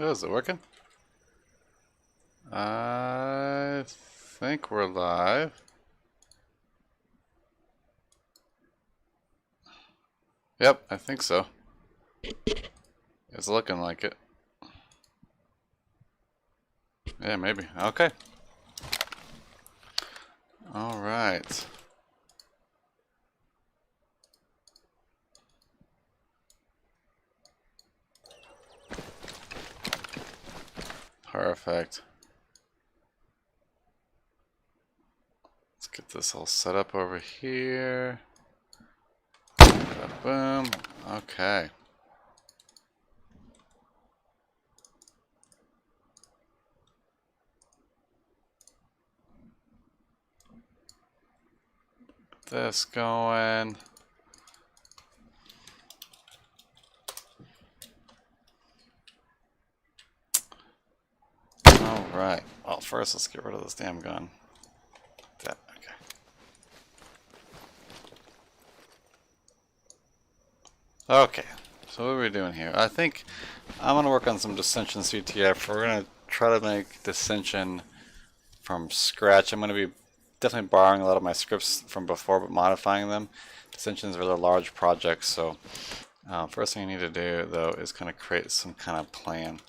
Oh, is it working? I think we're live. Yep, I think so. It's looking like it. Yeah, maybe. Okay. All right. Perfect. Let's get this all set up over here. Boom. Okay. Get this going. All right. Well, first let's get rid of this damn gun. That, okay. Okay. So what are we doing here? I think I'm gonna work on some Dissension CTI. We're gonna try to make Dissension from scratch. I'm gonna be definitely borrowing a lot of my scripts from before, but modifying them. Dissension is a really large project, so first thing you need to do though is kind of create some kind of plan.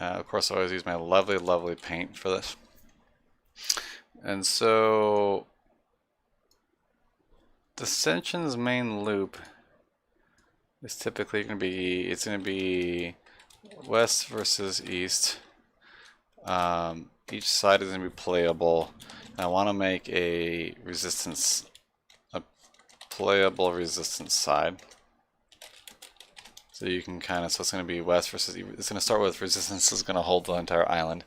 Of course, I always use my lovely, lovely paint for this. And so Dissension's main loop is typically going to be west versus east. Each side is going to be playable. And I want to make a playable resistance side. So you can kind of, so it's going to be west versus, it's going to start with resistance is going to hold the entire island.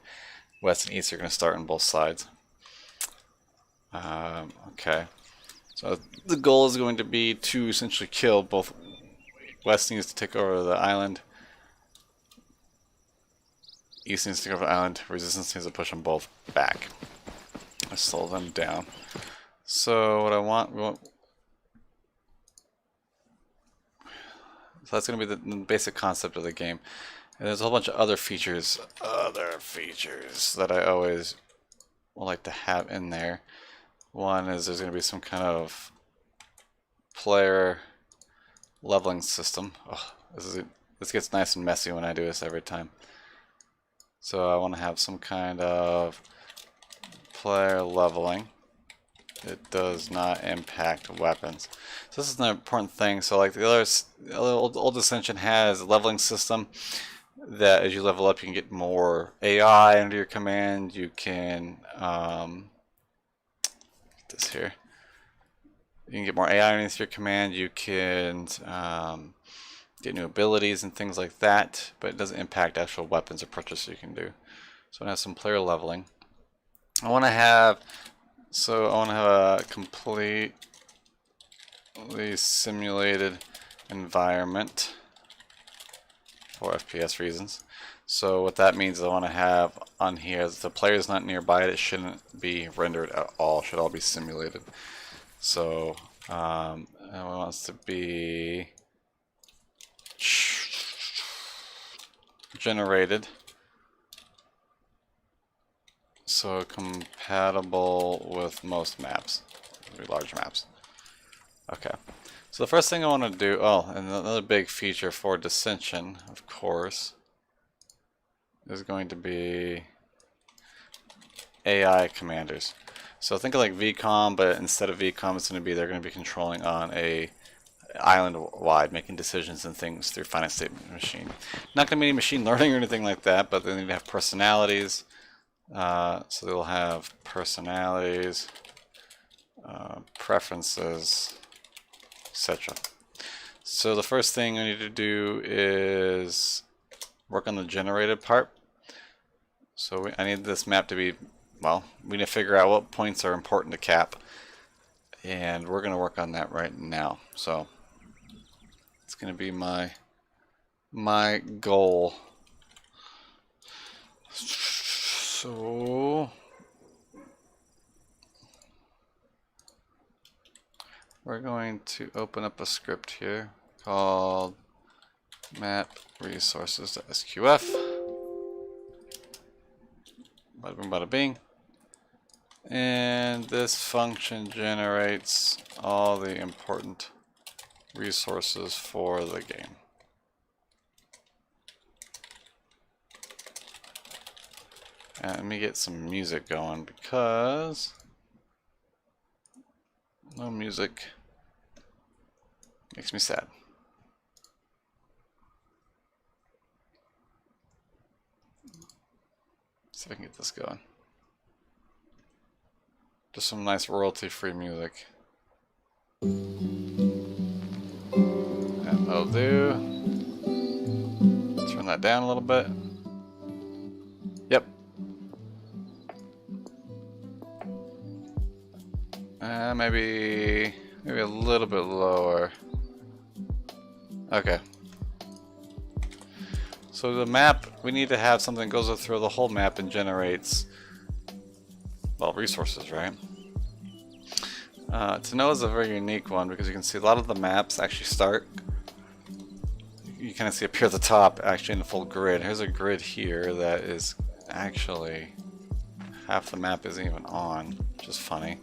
West and east are going to start on both sides. Okay. So the goal is going to be to essentially kill both. West needs to take over the island. East needs to take over the island. Resistance needs to push them both back. Slow them down. So what I want, so that's going to be the basic concept of the game. And there's a whole bunch of other features that I always like to have in there. One is there's going to be some kind of player leveling system. Oh, this gets nice and messy when I do this every time. So I want to have some kind of player leveling. It does not impact weapons. So this is an important thing. So like the old Dissension has a leveling system that as you level up you can get more AI under your command. You can get this here. You can get more AI underneath your command. You can get new abilities and things like that, but it doesn't impact actual weapons or purchases you can do. So I have some player leveling. I want to have a completely simulated environment for FPS reasons. So what that means is I want to have on here, if the player is not nearby, it shouldn't be rendered at all. It should all be simulated. So it wants to be generated, so compatible with most maps, large maps. Okay, so the first thing I want to do, and another big feature for Dissension, of course, is going to be AI commanders. So think of like VCOM, but instead of VCOM, they're going to be controlling on a island-wide, making decisions and things through finite state machine. Not going to be any machine learning or anything like that, but they need to have personalities. So they'll have personalities, preferences, etc. So the first thing I need to do is work on the generated part. So I need this map to be, well, we need to figure out what points are important to cap. And we're going to work on that right now. So it's going to be my goal. So we're going to open up a script here called Map resources to SQF. Bada bing, bada bing. And this function generates all the important resources for the game. And let me get some music going because no music makes me sad. See if I can get this going. Just some nice royalty-free music. And that'll do. Turn that down a little bit. Yep. Maybe a little bit lower. Okay. So the map, we need to have something that goes through the whole map and generates, well, resources, right? To know is a very unique one because you can see a lot of the maps actually start, you kind of see appear at the top actually in the full grid. Here's a grid here that is actually, half the map isn't even on, which is funny.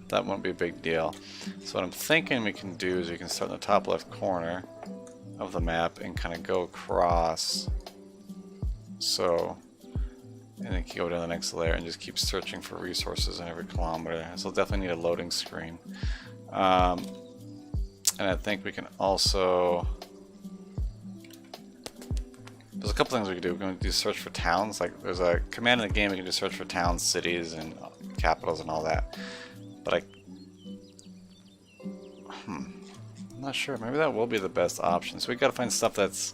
That won't be a big deal. So what I'm thinking we can do is we can start in the top left corner of the map and kind of go across, so, and then go down the next layer and just keep searching for resources in every kilometer. So we'll definitely need a loading screen. And I think we can also, there's a couple things we can do. We're going to do search for towns. Like there's a command in the game we can do search for towns, cities, and capitals and all that. But I'm not sure. Maybe that will be the best option. So we gotta find stuff that's.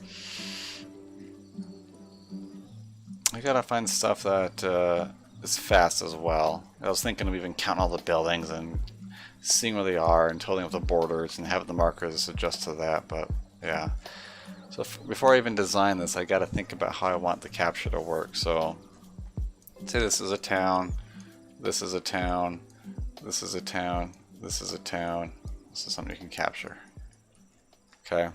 We gotta find stuff that is fast as well. I was thinking of even counting all the buildings and seeing where they are and totaling up the borders and having the markers adjust to that. But yeah. So before I even design this, I gotta think about how I want the capture to work. So say this is a town. This is a town. This is a town. This is a town. This is something you can capture. Okay.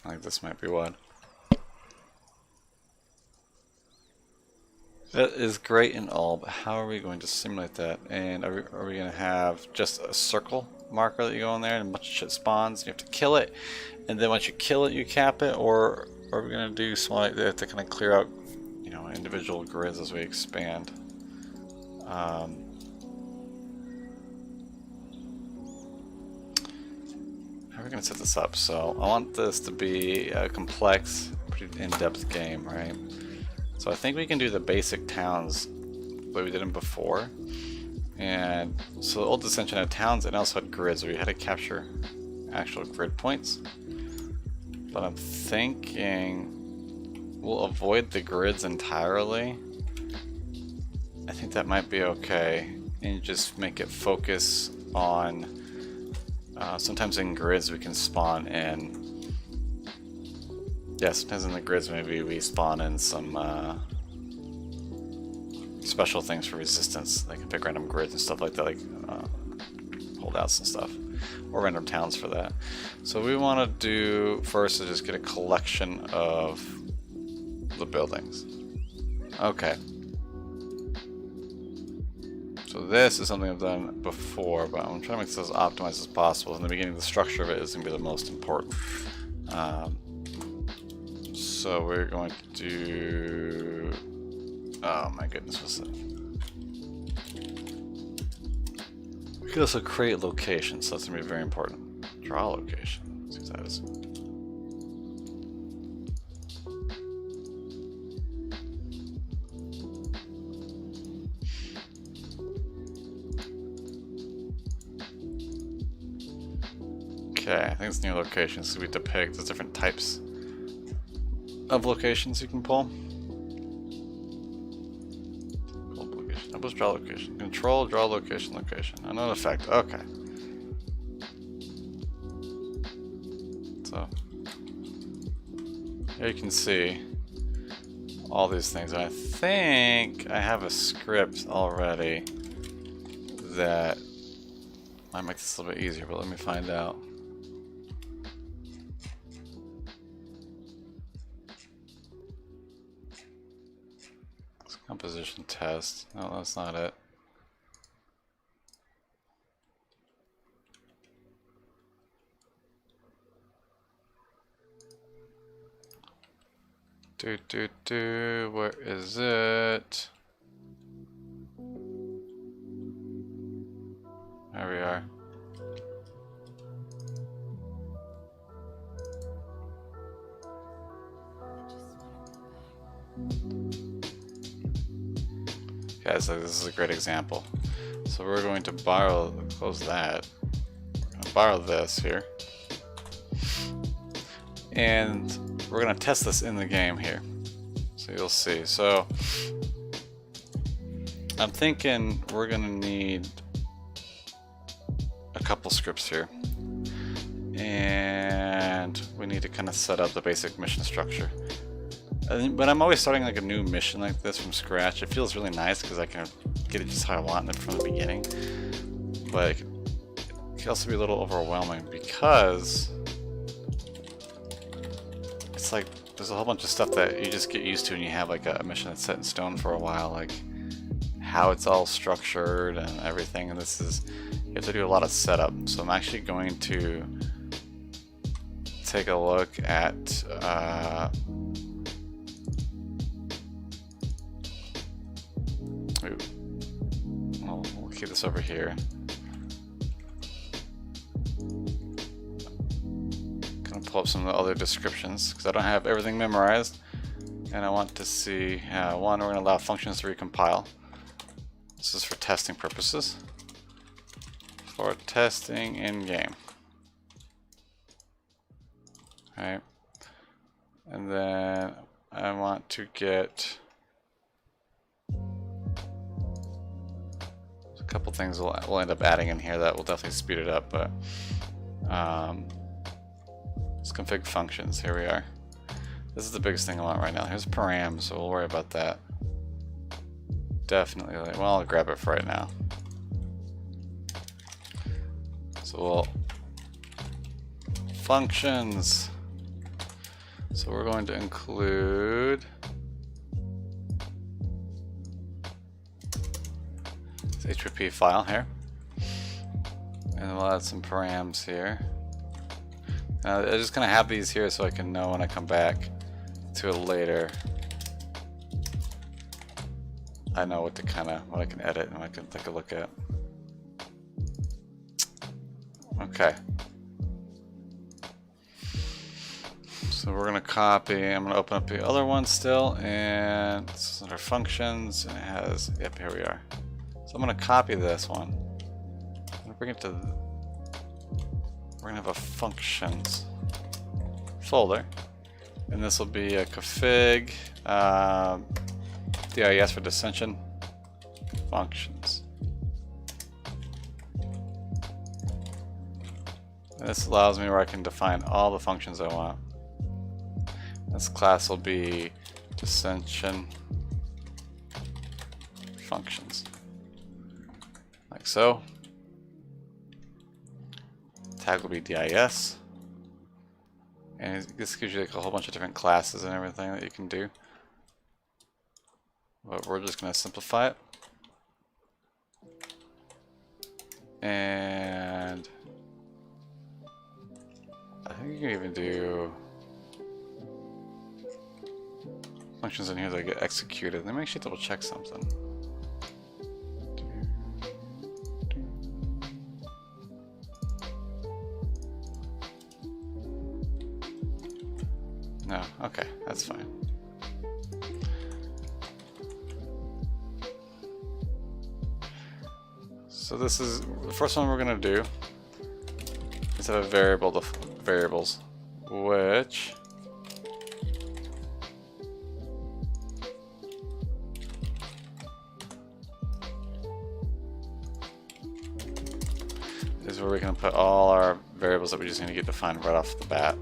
I think this might be one. That is great and all, but how are we going to simulate that? And are we going to have just a circle marker that you go in there and a bunch of shit spawns? You have to kill it, and then once you kill it, you cap it, or are we going to do something like that to kind of clear out, you know, individual grids as we expand? How are we going to set this up? So I want this to be a complex, pretty in-depth game, right? So I think we can do the basic towns the way we did them before. And so the old Dissension had towns and also had grids where you had to capture actual grid points. But I'm thinking we'll avoid the grids entirely. I think that might be okay. And just make it focus on sometimes in grids we can spawn in. Yeah, sometimes in the grids maybe we spawn in some special things for resistance. They can pick random grids and stuff like that, like holdouts and stuff, or random towns for that. So we want to do first is just get a collection of the buildings. Okay. So this is something I've done before, but I'm trying to make this as optimized as possible. In the beginning, the structure of it is going to be the most important. So we're going to do... Oh my goodness, what's that? We can also create locations, so that's going to be very important. Draw location. Let's see what that is. Okay, I think it's new locations, so we depict the different types of locations you can pull. Pull location. That was draw location. Control, draw location, location. Another effect. Okay. So here you can see all these things. And I think I have a script already that might make this a little bit easier, but let me find out. Composition test. No, that's not it. Where is it? There we are. Guys, so this is a great example. So we're going to borrow, close that. I'm gonna borrow this here. And we're going to test this in the game here. So you'll see. So I'm thinking we're going to need a couple scripts here. And we need to kind of set up the basic mission structure. But I'm always starting like a new mission like this from scratch. It feels really nice because I can get it just how I want it from the beginning. But it can also be a little overwhelming because it's like there's a whole bunch of stuff that you just get used to and you have like a mission that's set in stone for a while, like how it's all structured and everything. And this is, you have to do a lot of setup. So I'm actually going to take a look at we'll keep this over here. Gonna pull up some of the other descriptions because I don't have everything memorized, and I want to see one, we're gonna allow functions to recompile. This is for testing purposes. For testing in game. Right. And then I want to get a couple things we'll end up adding in here that will definitely speed it up, but let's config functions. Here we are. This is the biggest thing I want right now. Here's param, so we'll worry about that. Definitely. Well, I'll grab it for right now. So we'll functions. So we're going to include this HTTP file here, and we'll add some params here. I'm just gonna have these here so I can know when I come back to it later. I know what I can edit and what I can take a look at. Okay. So we're gonna copy. I'm gonna open up the other one still, and this is under functions, and it has. Yep, here we are. So I'm gonna copy this one. I'm gonna bring it to. We're gonna have a functions folder, and this will be a config DIS for dissension functions. And this allows me where I can define all the functions I want. This class will be dissension functions, like so. Tag will be DIS, and this gives you like a whole bunch of different classes and everything that you can do. But we're just going to simplify it, and I think you can even do functions in here that get executed. Let me actually double check something. No, okay, that's fine. So this is the first one we're gonna do is have a variable to variables, which is where we can put all our variables that we just need to get defined right off the bat.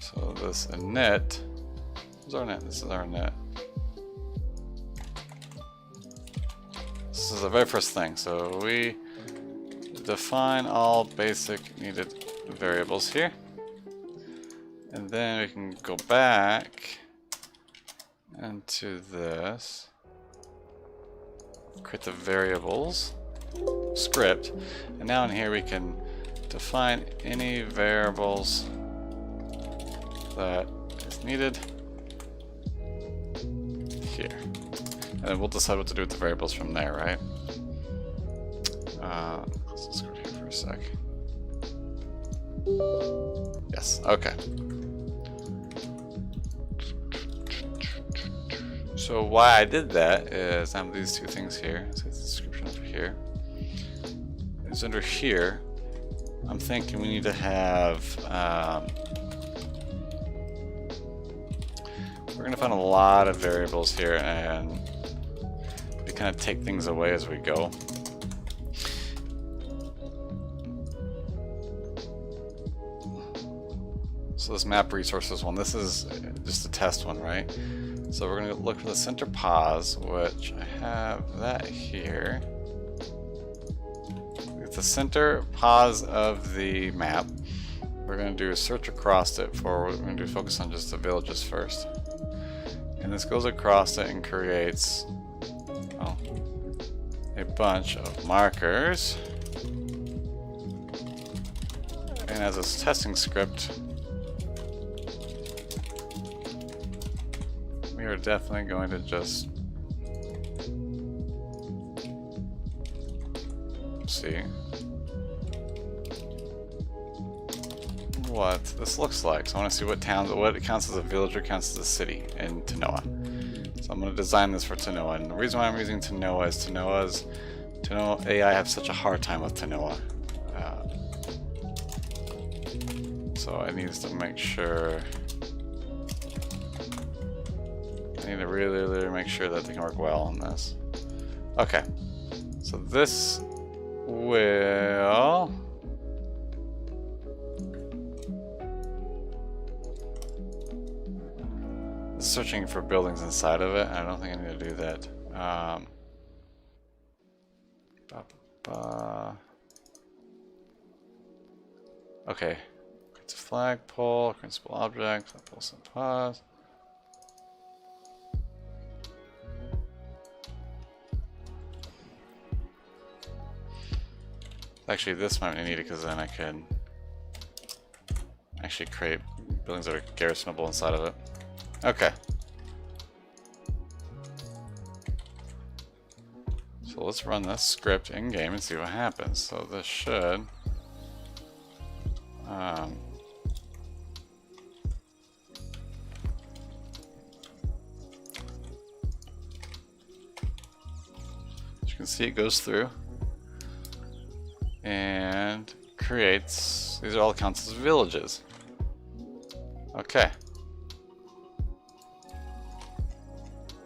So this init is our init. This is our init. This is the very first thing. So we define all basic needed variables here, And then we can go back into this, create the variables script, and now in here we can define any variables that is needed here. And then we'll decide what to do with the variables from there, right? Let's just go here for a sec. Yes, okay. So why I did that is I have these two things here. So it's the description over here. It's under here. I'm thinking we need to have we're gonna find a lot of variables here, and we kind of take things away as we go. So this map resources one, this is just a test one, right? So we're gonna look for the center pause, which I have that here. It's the center pause of the map. We're gonna do a search across it for, we're gonna do focus on just the villages first. And this goes across it and creates a bunch of markers. And as a testing script, we are definitely going to just see what this looks like. So I want to see what towns, what counts as a village or counts as a city in Tanoa. So I'm going to design this for Tanoa, and the reason why I'm using Tanoa is Tanoa AI have such a hard time with Tanoa. So it needs to make sure. I need to really make sure that they can work well on this. Okay, so this will searching for buildings inside of it. I don't think I need to do that. Okay, it's a flagpole, principal object, flagpole some pause. Actually, this might be needed because then I can actually create buildings that are garrisonable inside of it. Okay. So let's run this script in game and see what happens. So this should as you can see, it goes through and creates, these are all counts as villages. Okay.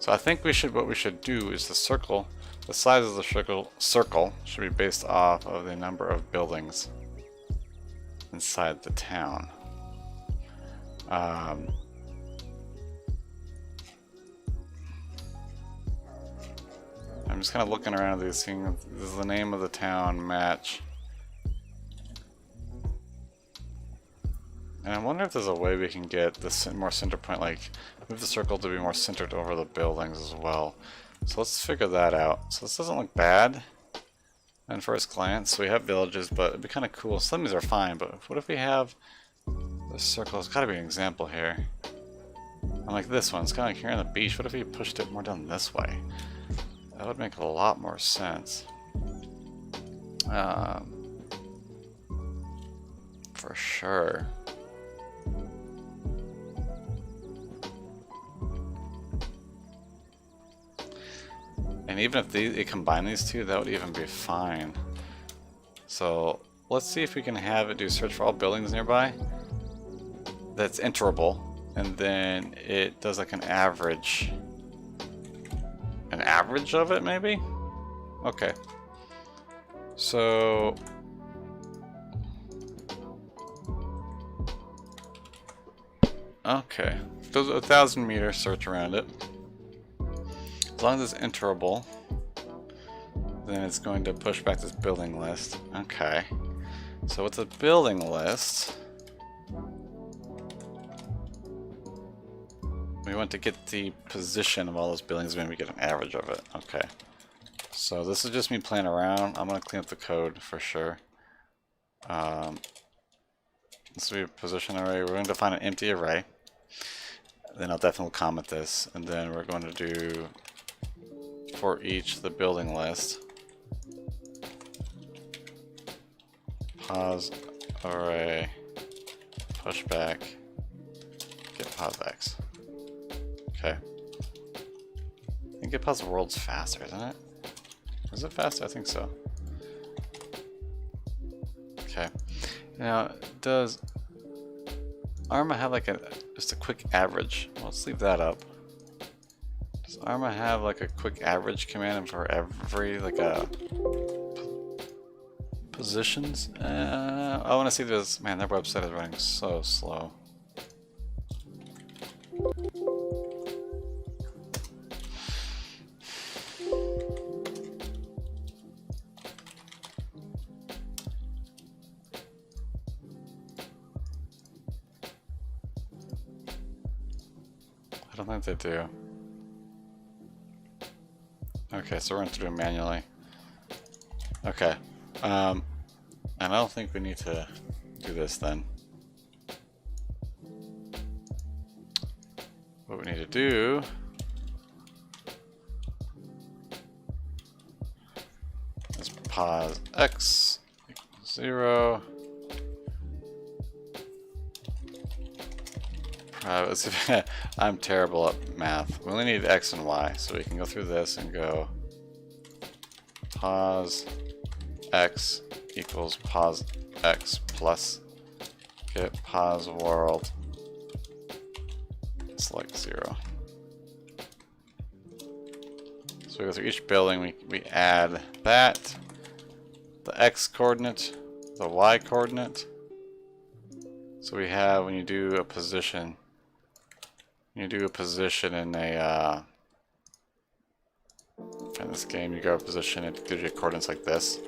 So I think what we should do is the circle, the size of the circle should be based off of the number of buildings inside the town. I'm just kind of looking around these, seeing does the name of the town match. And I wonder if there's a way we can get this more center point, like move the circle to be more centered over the buildings as well. So let's figure that out. So this doesn't look bad at first glance. We have villages, but it'd be kind of cool. Some of these are fine, but what if we have the circle? It's got to be an example here. And like this one, it's kind of like here on the beach. What if we pushed it more down this way? That would make a lot more sense. For sure. And even if they combine these two, that would even be fine. So let's see if we can have it do search for all buildings nearby. That's enterable, and then it does like an average of it, maybe? Okay. So okay, does a 1,000 meter search around it. As long as it's enterable, then it's going to push back this building list. Okay. So with the building list, we want to get the position of all those buildings, maybe get an average of it. Okay. So this is just me playing around. I'm going to clean up the code for sure. This will be a position array. We're going to define an empty array. Then I'll definitely comment this. And then we're going to do for each the building list. Pos array pushback get pos x. Okay. I think get pos world's faster, isn't it? Is it faster? I think so. Okay. Now, does Arma have like just a quick average? Well, let's leave that up. Does Arma have like a quick average command for every like a positions? I want to see this. Man, their website is running so slow. I don't think they do. Okay, so we're going to do it manually. Okay. And I don't think we need to do this then. What we need to do is pos x equals 0. I'm terrible at math. We only need x and y, so we can go through this and go pos x equals pos x plus get pos world select 0. So we go through each building, we add that, the x coordinate, the y coordinate. So we have, when you do a position, in a in this game, you go a position, it gives you coordinates like this.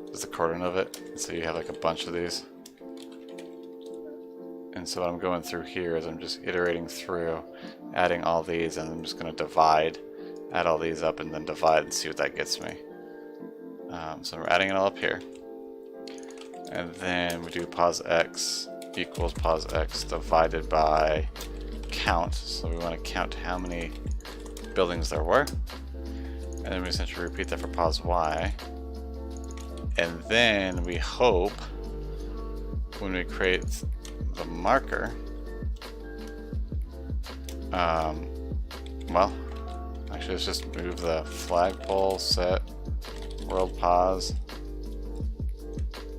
This is the coordinate of it. And so you have like a bunch of these. And so what I'm going through here is I'm just iterating through, adding all these, and I'm just going to divide, add all these up, and then divide and see what that gets me. So we're adding it all up here. And then we do pos x equals pos x divided by count. So we want to count how many buildings there were. And then we essentially repeat that for pos y. And then we hope when we create the marker, well, actually let's just move the flagpole set world pos.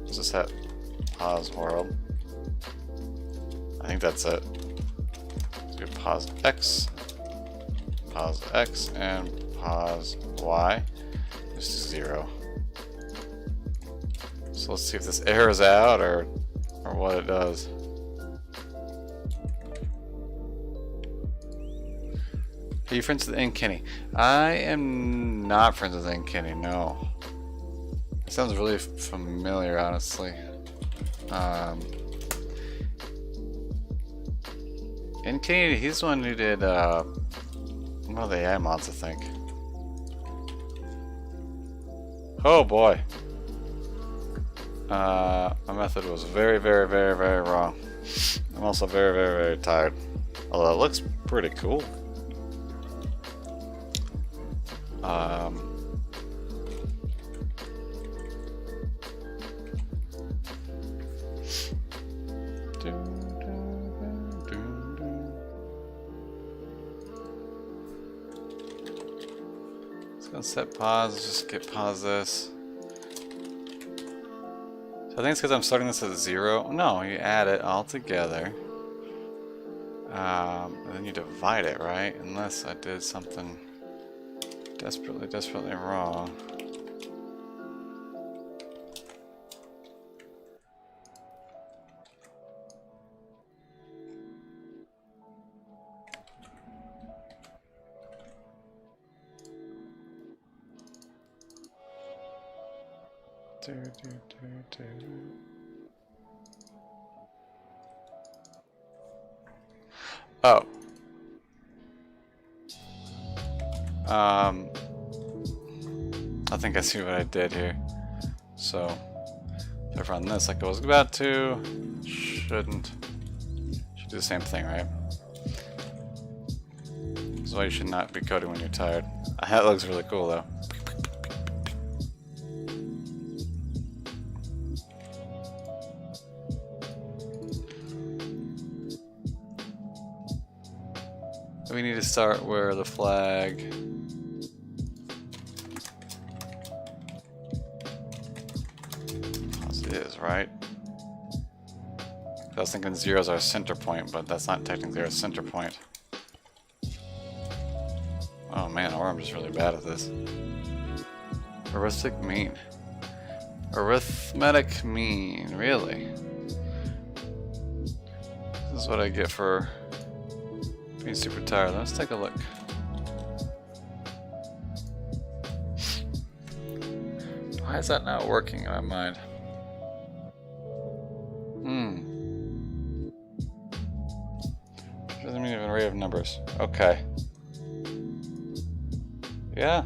Let's just set pos world. I think that's it. Let's do pos x, and pos y. Just 0. So let's see if this errors out or what it does. Are you friends with Kenny? I am not friends with Kenny, no. It sounds really familiar, honestly. Kenny, he's the one who did one of the AI mods, I think. Oh boy. My method was very, very, very, very wrong. I'm also very, very, very tired. Although it looks pretty cool. Let's go set pause. Let's just get pause this. I think it's because I'm starting this at 0. No, you add it all together. And then you divide it, right? Unless I did something desperately, desperately wrong. Oh. I think I see what I did here. So if I run this like I was about to, should do the same thing, right? That's why you should not be coding when you're tired. That looks really cool though. We need to start where the flag is, right? I was thinking 0 is our center point, but that's not technically our center point. Oh man, or I'm just really bad at this. Arithmetic mean. Arithmetic mean, really? This is what I get for being super tired. Let's take a look. Why is that not working in my mind? Doesn't mean an array of numbers. Okay. Yeah.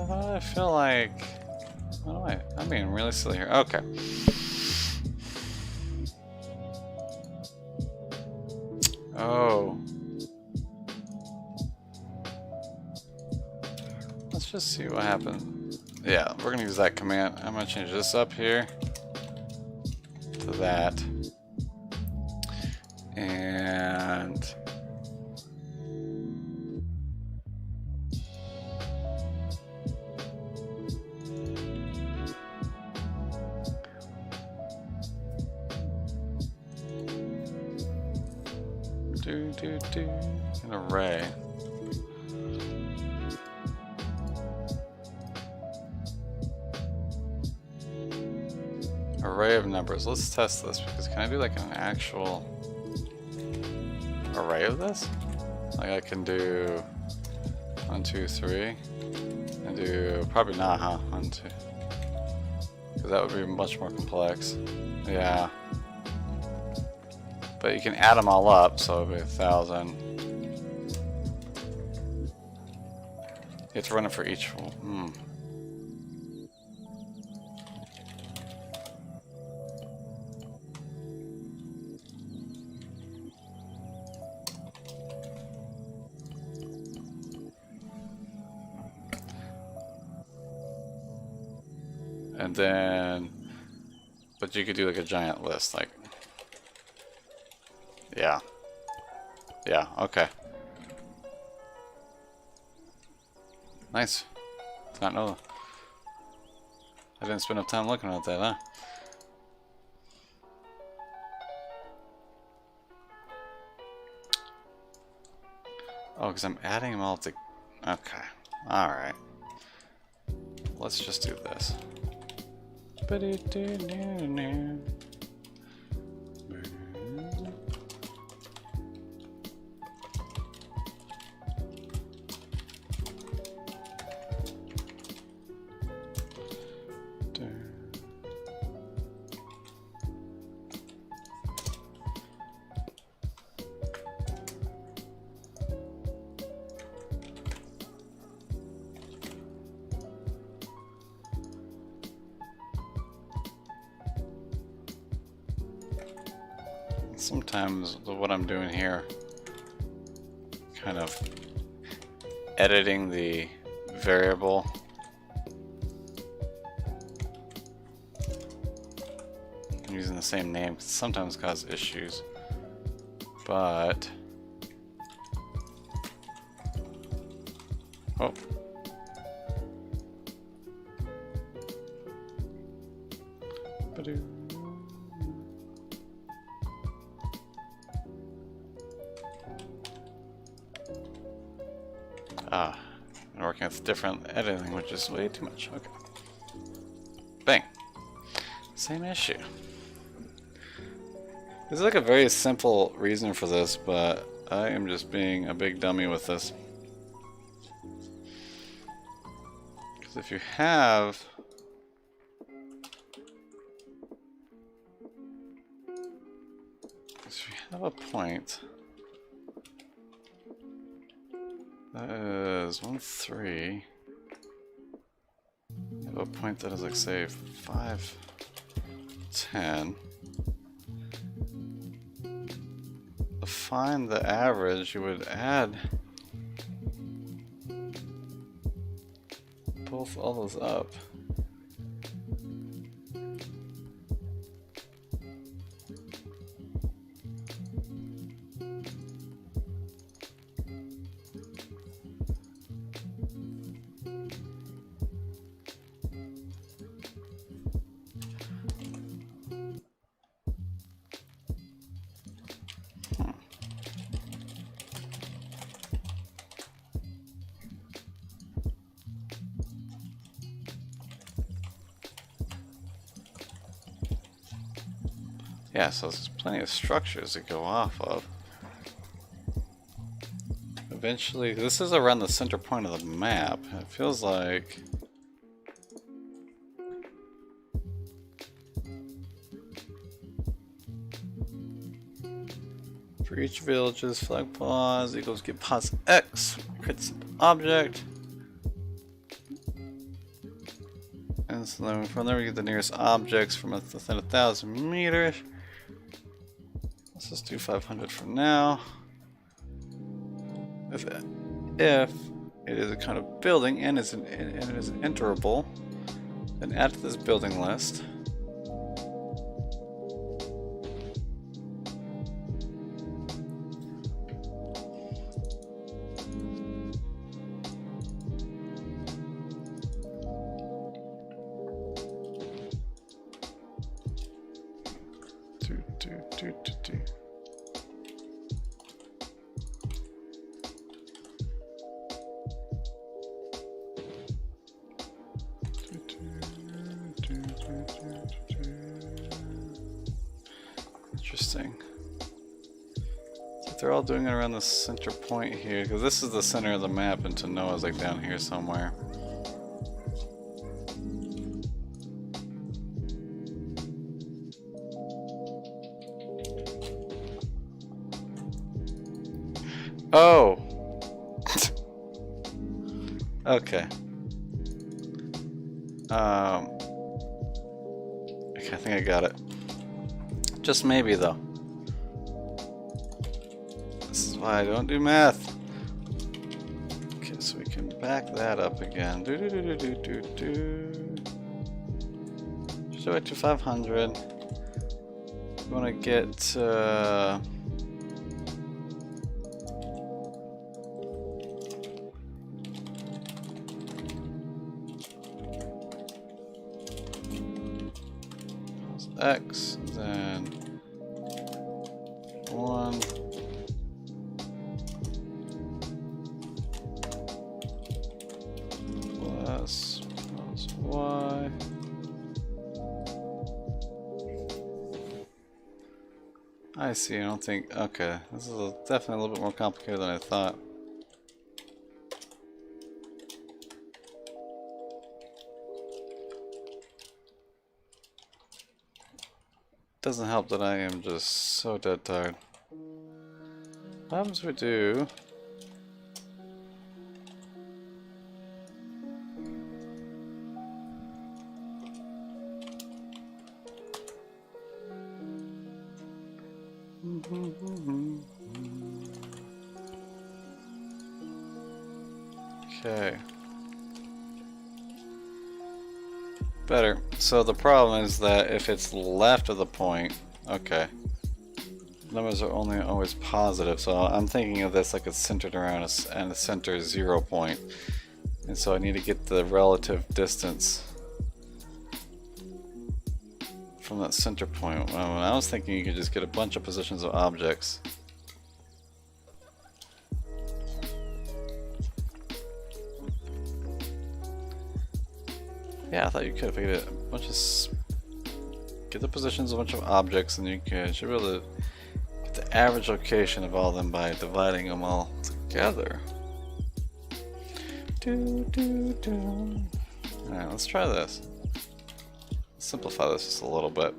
I feel like... What am I'm being really silly here. Okay. Oh. Let's just see what happens. Yeah, we're gonna use that command. I'm gonna change this up here to that. And an array. Array of numbers. Let's test this, because can I do like an actual array of this? Like I can do 1, 2, 3, and do probably not, huh? 1, 2, because that would be much more complex. Yeah. But you can add them all up, so it'll be 1,000. You have to run it for each one. And then, but you could do like a giant list, like, yeah. Yeah, okay. Nice. Did not know that. I didn't spend enough time looking at that, huh? Oh, because I'm adding them all to... Okay. Alright. Let's just do this. Sometimes what I'm doing here, kind of editing the variable using the same name, can sometimes cause issues, but oh. Ah, I'm working with different editing, which is way too much. Okay. Bang. Same issue. There's like a very simple reason for this, but I am just being a big dummy with this. Because if you have... a point, that is 1, 3. I have a point that is like, say, 5, 10. To find the average, you would add both all those up. Yeah, so there's plenty of structures to go off of. Eventually, this is around the center point of the map. It feels like... for each village's flag pause equals get pos X, creates an object. And so then from there we get the nearest objects from within 1,000 meters. Let's just do 500 for now. If it is a kind of building and it is enterable, then add to this building list. Interesting. They're all doing it around the center point here, because this is the center of the map, and Tanoa's like down here somewhere. Oh! Okay. Okay, I think I got it. Just maybe, though. This is why I don't do math. Okay, so we can back that up again. Just back to 500. We want to get... X, then 1 plus Y. I see, I don't think, okay, this is definitely a little bit more complicated than I thought. Doesn't help that I am just so dead tired. What happens if we do... Okay. Better. So the problem is that if it's left of the point, okay, numbers are only always positive. So I'm thinking of this like it's centered around a center 0 point, and so I need to get the relative distance from that center point. When I was thinking you could just get a bunch of positions of objects. Yeah, I thought you could. If I get a bunch of get the positions of a bunch of objects, and you should be able to get the average location of all of them by dividing them all together. Alright, let's try this. Let's simplify this just a little bit.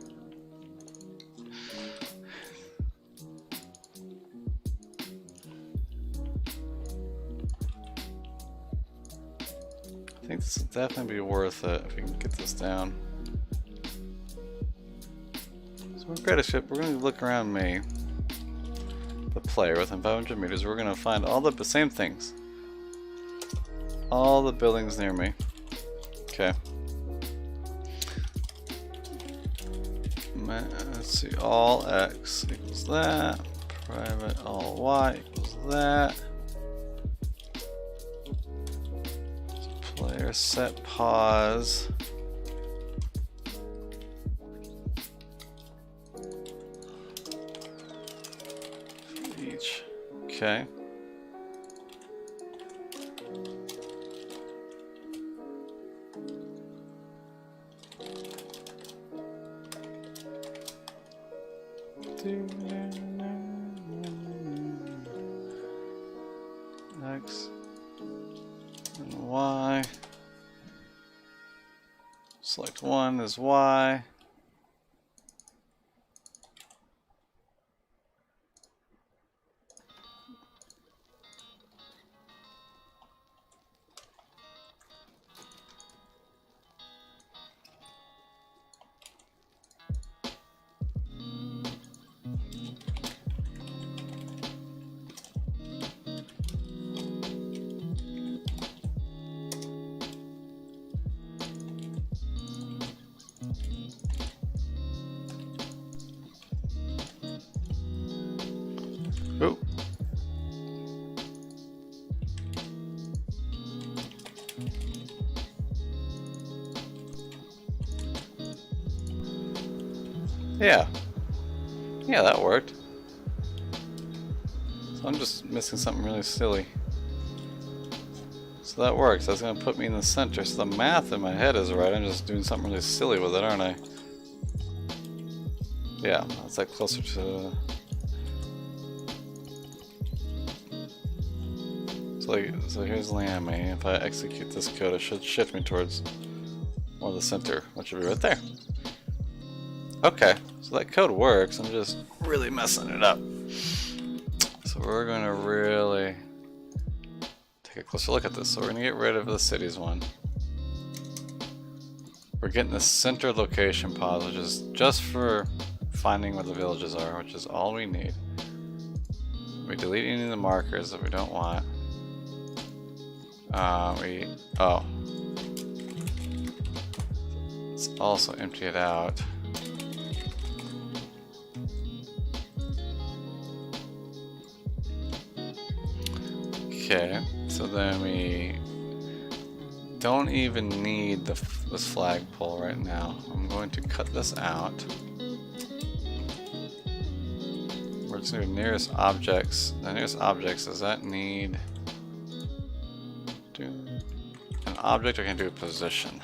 definitely be worth it if we can get this down. So we've got a ship. We're going to look around me, the player, within 500 meters. We're going to find all the same things. All the buildings near me. Okay. Let's see. All X equals that. Private all Y equals that. Player set pause. Each. Okay. X and Y. Select one is Y. Oh. Yeah. Yeah, that worked. So I'm just missing something really silly. So that works. That's going to put me in the center. So the math in my head is right. I'm just doing something really silly with it, aren't I? Yeah, that's like closer to... So here's Lame. If I execute this code, it should shift me towards more the center, which would be right there. Okay, so that code works. I'm just really messing it up. So we're going to really take a closer look at this. So we're going to get rid of the cities one. We're getting the center location pause, which is just for finding where the villages are, which is all we need. We delete any of the markers that we don't want. Let's also empty it out. Okay, so then we don't even need this flagpole right now. I'm going to cut this out. We're just going to nearest objects. The nearest objects, does that need an object, or can I do a position?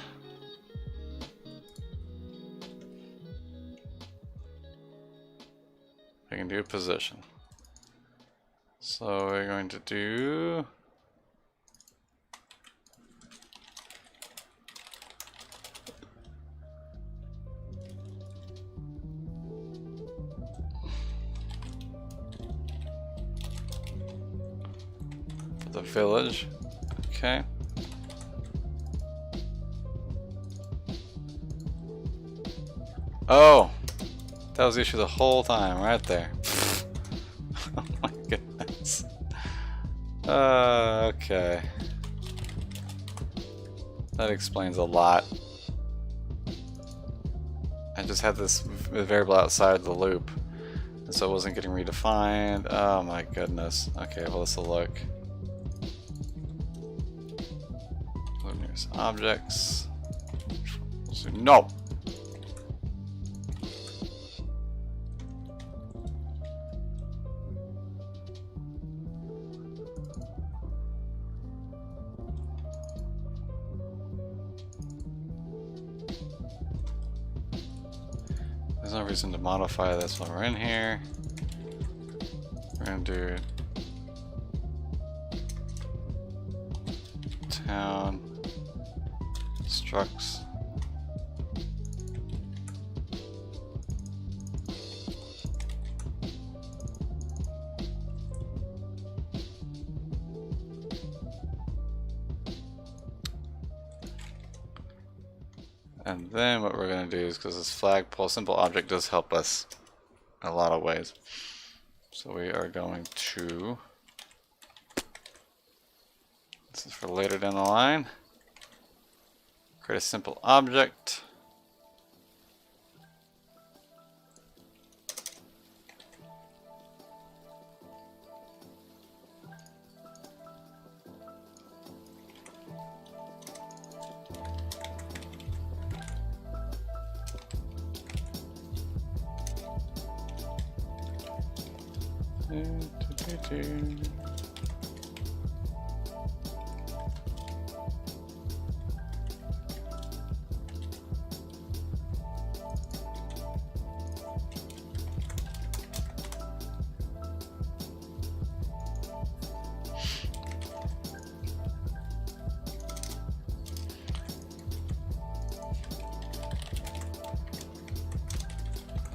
I can do a position. So we're going to do the village. Okay. Oh, that was the issue the whole time, right there. Oh my goodness. Okay. That explains a lot. I just had this variable outside the loop, and so it wasn't getting redefined. Oh my goodness. Okay, well, let's look. Nearest objects. No! There's no reason to modify this while we're in here. We're going to do town structs. And then what we're going to do is, because this flagpole simple object does help us in a lot of ways. So we are going to, this is for later down the line, create a simple object.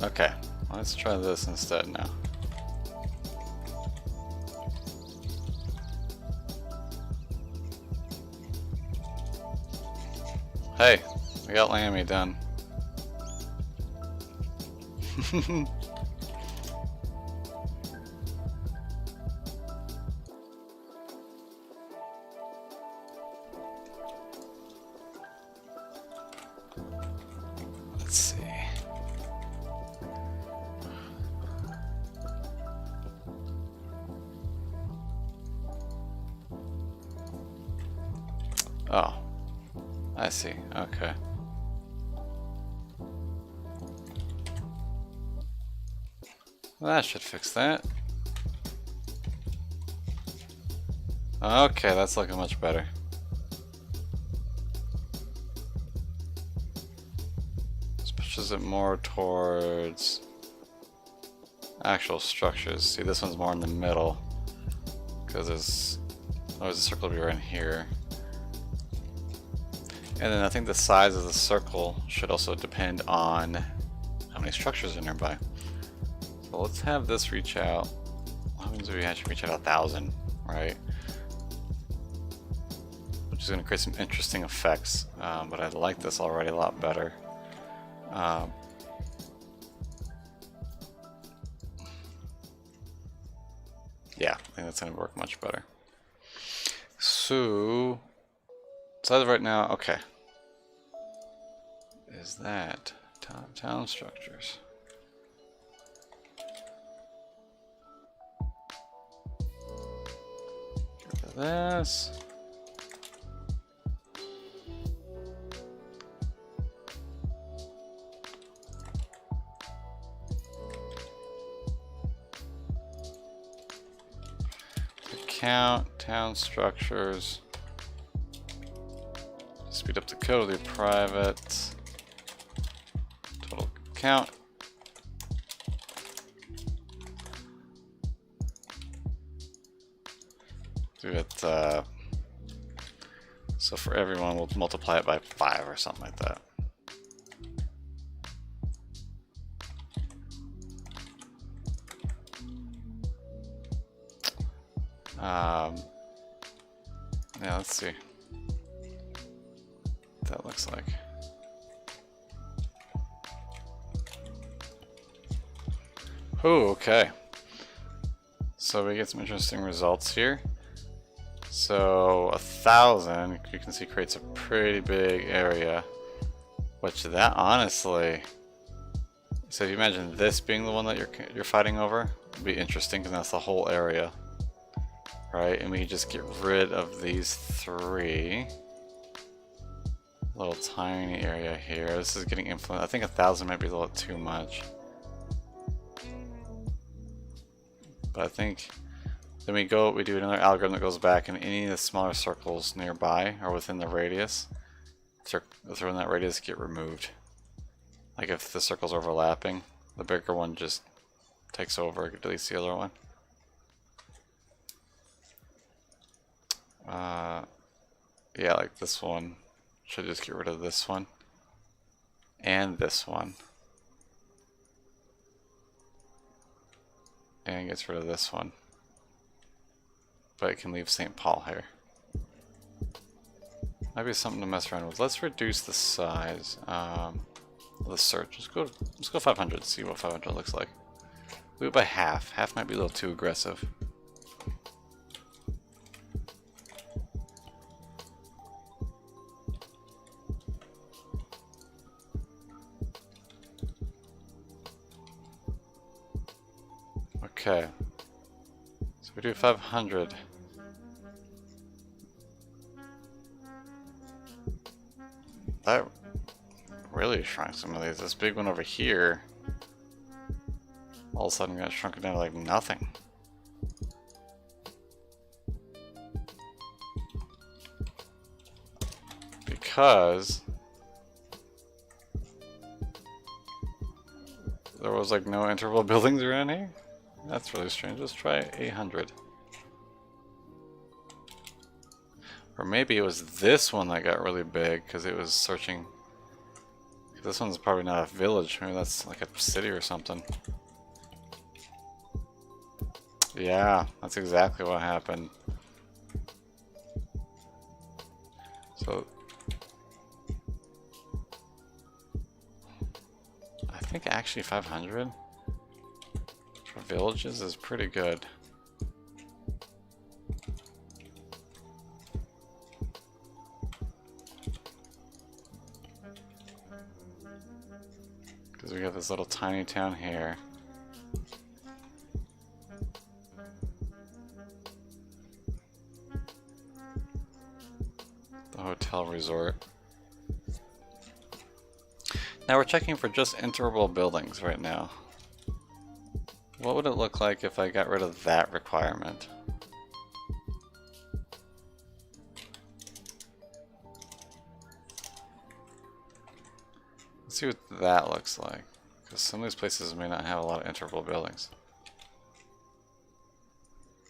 Okay, let's try this instead now. Hey, we got Lammy done. Let's see. Oh, I see. Okay. Well, that should fix that. Okay, that's looking much better. This pushes it more towards actual structures. See, this one's more in the middle because there's always a circle to be right in here. And then I think the size of the circle should also depend on how many structures are nearby. So let's have this reach out. What happens if we actually reach out 1,000, right? Which is going to create some interesting effects, but I like this already a lot better. Yeah, I think that's going to work much better. So as of right now, okay. Is that town structures? Get rid of this. Count town structures. Speed up the code of the private total count. Do it. So for everyone, we'll multiply it by 5 or something like that. Yeah, let's see what that looks like. Oh, okay. So we get some interesting results here. So 1,000, you can see, creates a pretty big area. Which that honestly, so if you imagine this being the one that you're fighting over, it'd be interesting because that's the whole area. Right, and we just get rid of these 3. Little tiny area here. This is getting influenced. I think 1,000 might be a little too much. But I think then we do another algorithm that goes back, and any of the smaller circles nearby or within the radius, within that radius, get removed. Like if the circle's overlapping, the bigger one just takes over, deletes the other one. Yeah, like this one should just get rid of this one and this one, and gets rid of this one, but it can leave St. Paul here. Might be something to mess around with. Let's reduce the size of the search. Let's go 500. See what 500 looks like. Do it by half. Half might be a little too aggressive. Okay. So we do 500. That really shrunk some of these. This big one over here all of a sudden got shrunken down to like nothing. Because there was like no interval buildings around here. That's really strange. Let's try 800. Or maybe it was this one that got really big because it was searching. This one's probably not a village. Maybe that's like a city or something. Yeah, that's exactly what happened. So I think actually 500 for villages is pretty good. Because we got this little tiny town here. The hotel resort. Now we're checking for just interval buildings right now. What would it look like if I got rid of that requirement? Let's see what that looks like, because some of these places may not have a lot of interval buildings.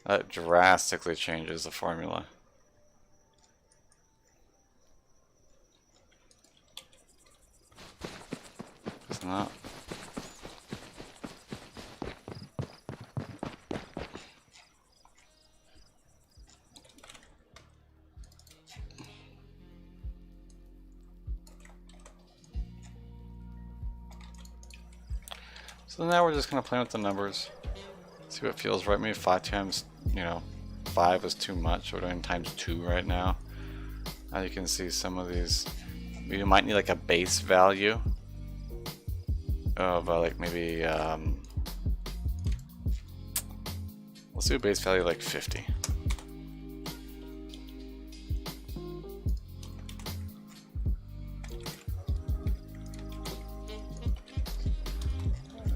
That drastically changes the formula. It's not. So now we're just going to play with the numbers, see what feels right. Maybe 5 times, 5 is too much. We're doing times 2 right now. Now you can see some of these, we might need like a base value of like maybe, let's do a base value like 50.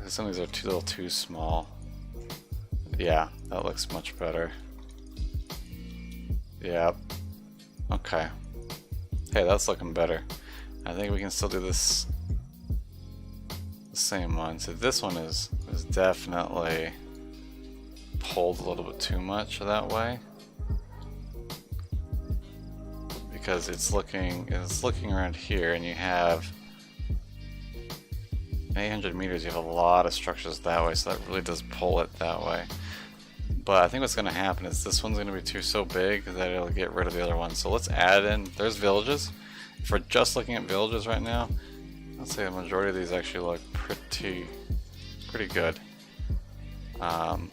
Some of these are a little too small. Yeah, that looks much better. Yep. Okay. Hey, that's looking better. I think we can still do this the same one. So this one is definitely pulled a little bit too much that way. Because it's looking around here and you have 800 meters, you have a lot of structures that way, so that really does pull it that way. But I think what's going to happen is this one's going to be so big that it'll get rid of the other one. So let's add in, there's villages. If we're just looking at villages right now, I'd say the majority of these actually look pretty good. And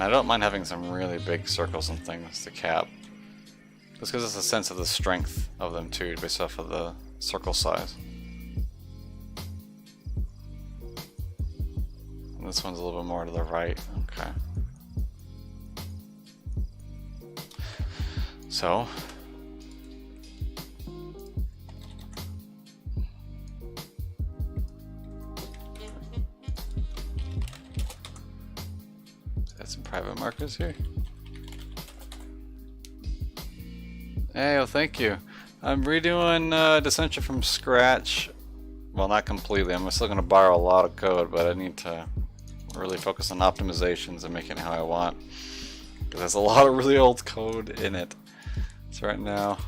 I don't mind having some really big circles and things to cap. This gives us a sense of the strength of them too, based off of the circle size. This one's a little bit more to the right. Okay. So add some private markers here. Hey, well, thank you. I'm redoing Dissension from scratch. Well, not completely. I'm still going to borrow a lot of code, but I need to really focus on optimizations and making it how I want, because there's a lot of really old code in it. So right now,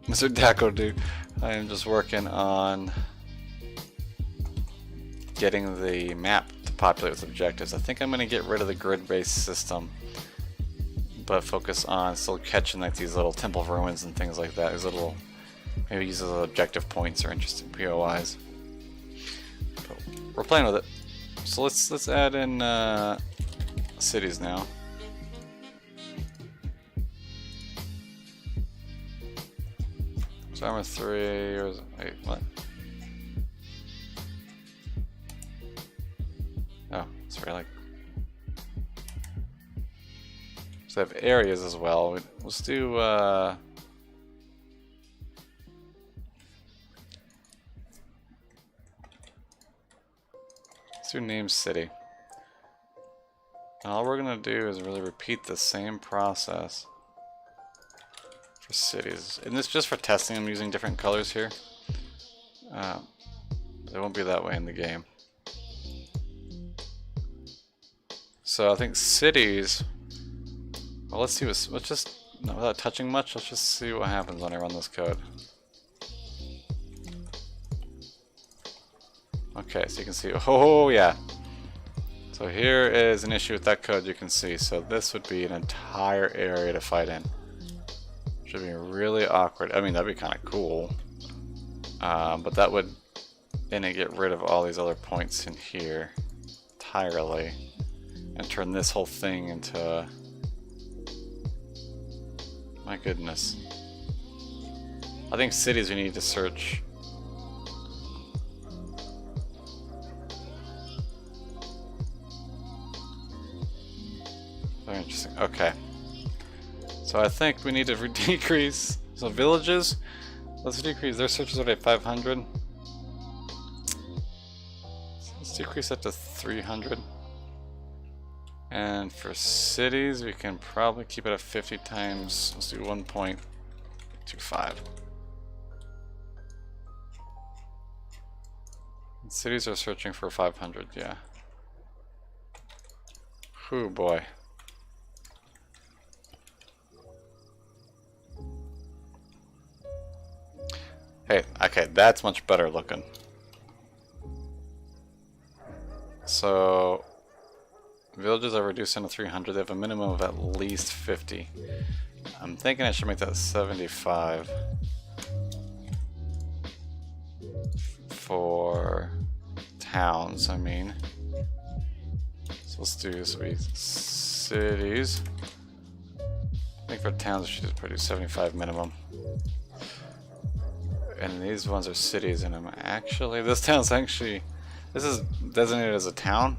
Mr. Daco dude, I am just working on getting the map to populate with objectives. I think I'm going to get rid of the grid-based system but focus on still catching like these little temple ruins and things like that. These little, maybe use as objective points or interesting POIs. But we're playing with it. So let's add in cities now. So armor 3 or wait, what? Oh, sorry, like. So I have areas as well. Let's do let's do name city. And all we're gonna do is really repeat the same process for cities. And this is just for testing. I'm using different colors here. It won't be that way in the game. So I think cities. Well, let's see. Let's just without touching much. Let's just see what happens when I run this code. Okay, so you can see. Oh yeah. So here is an issue with that code. You can see. So this would be an entire area to fight in. Should be really awkward. I mean, that'd be kind of cool. But that would get rid of all these other points in here entirely, and turn this whole thing into. My goodness. I think cities we need to search. Very interesting. Okay. So I think we need to decrease. So villages, let's decrease their searches rate 500. So let's decrease that to 300. And for cities, we can probably keep it at 50 times. Let's do 1.25. And cities are searching for 500, yeah. Oh boy. Hey, okay, that's much better looking. So villages are reduced into 300. They have a minimum of at least 50. I'm thinking I should make that 75 for towns. I mean, so let's do cities. I think for towns we should just produce 75 minimum. And these ones are cities, and I'm actually this is designated as a town.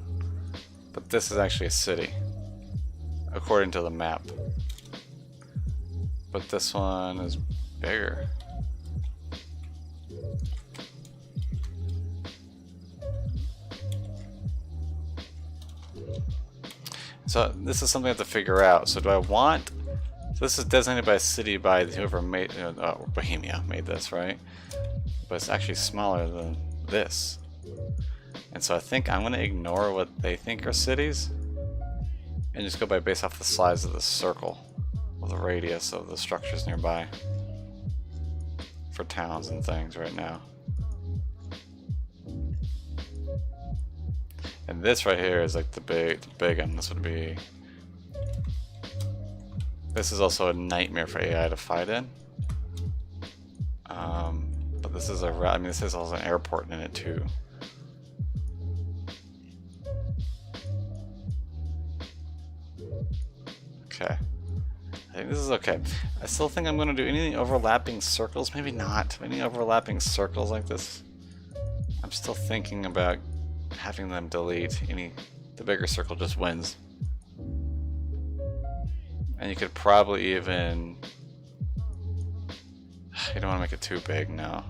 But this is actually a city, according to the map. But this one is bigger. So this is something I have to figure out. So do I want... So this is designated by a city by whoever made... Bohemia made this, right? But it's actually smaller than this. And so I think I'm going to ignore what they think are cities and just go based off the size of the circle, or the radius of the structures nearby for towns and things right now. And this right here is like the big one. This would be... This is also a nightmare for AI to fight in. But this is this is also an airport in it too. Okay. I think this is okay. I still think I'm going to do anything overlapping circles. Maybe not. Any overlapping circles like this. I'm still thinking about having them delete any... The bigger circle just wins. And you could probably even... You don't want to make it too big now.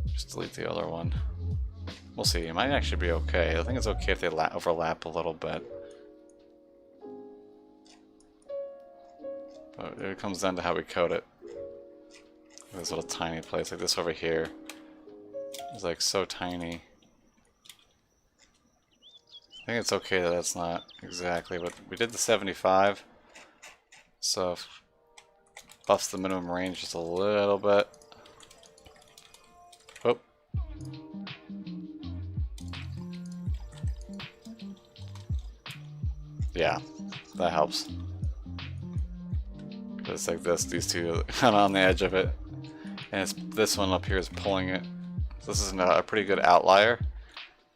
Just delete the other one. We'll see. It might actually be okay. I think it's okay if they overlap a little bit. But it comes down to how we code it. This little tiny place, like this over here, is like so tiny. I think it's okay that that's not exactly, but we did the 75, so buffs the minimum range just a little bit. Oh. Yeah, that helps. it's like this, these two are kind of on the edge of it. And it's, this one up here is pulling it. So this is a pretty good outlier.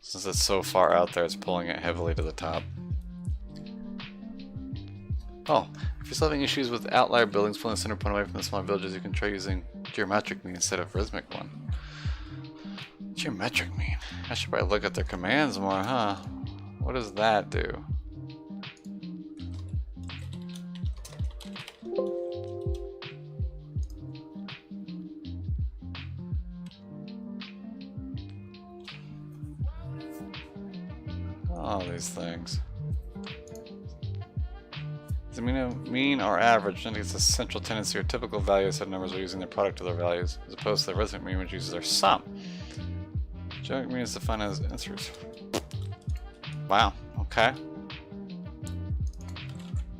Since it's so far out there, it's pulling it heavily to the top. Oh, if you're still having issues with outlier buildings pulling the center point away from the smaller villages, you can try using geometric mean instead of rhythmic one. Geometric mean? I should probably look at their commands more, huh? What does that do? All these things. The mean or average indicates a central tendency or typical value set numbers are using their product of their values, as opposed to the rhythmic mean, which uses their sum. Geometric mean is defined as answers. Wow, okay.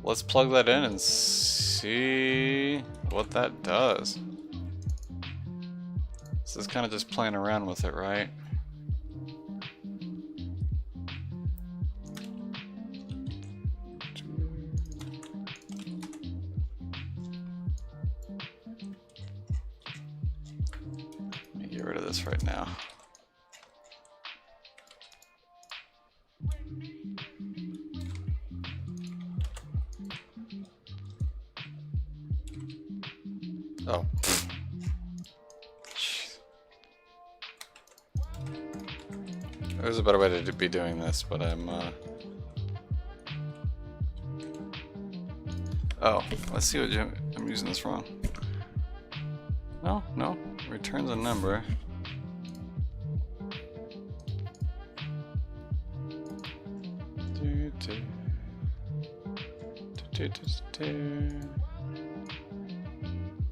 Let's plug that in and see what that does. This is kind of just playing around with it, right? Let me get rid of this right now. Oh. Jeez. There's a better way to be doing this, but I'm, Oh, let's see what I'm using this wrong. No. Returns a number.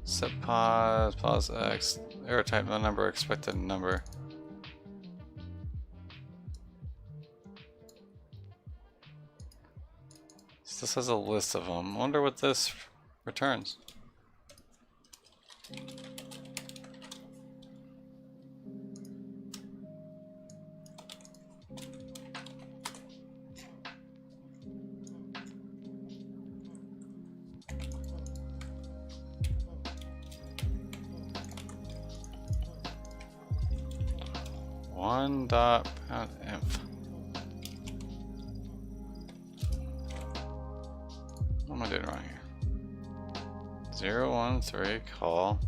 Set pause X, error type, no number, expected number. So this has a list of them. I wonder what this returns. One dot pound inf. What am I doing wrong here? 013 call.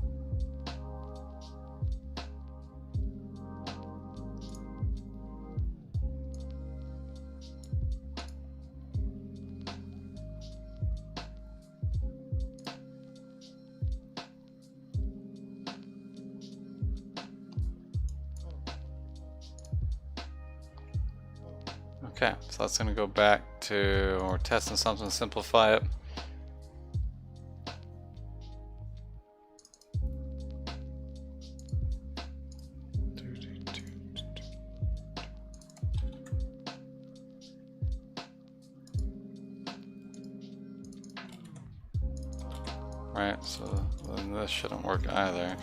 Okay, so that's going to go back to when we're testing something, simplify it. Right, so then this shouldn't work either.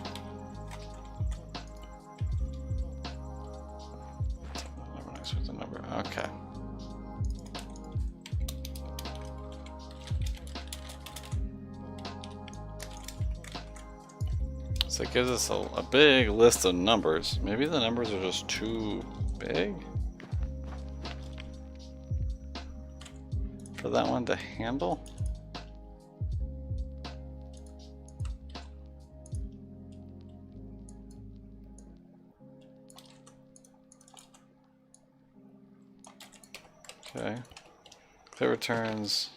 With the number. Okay. So it gives us a big list of numbers. Maybe the numbers are just too big for that one to handle. Okay. That returns.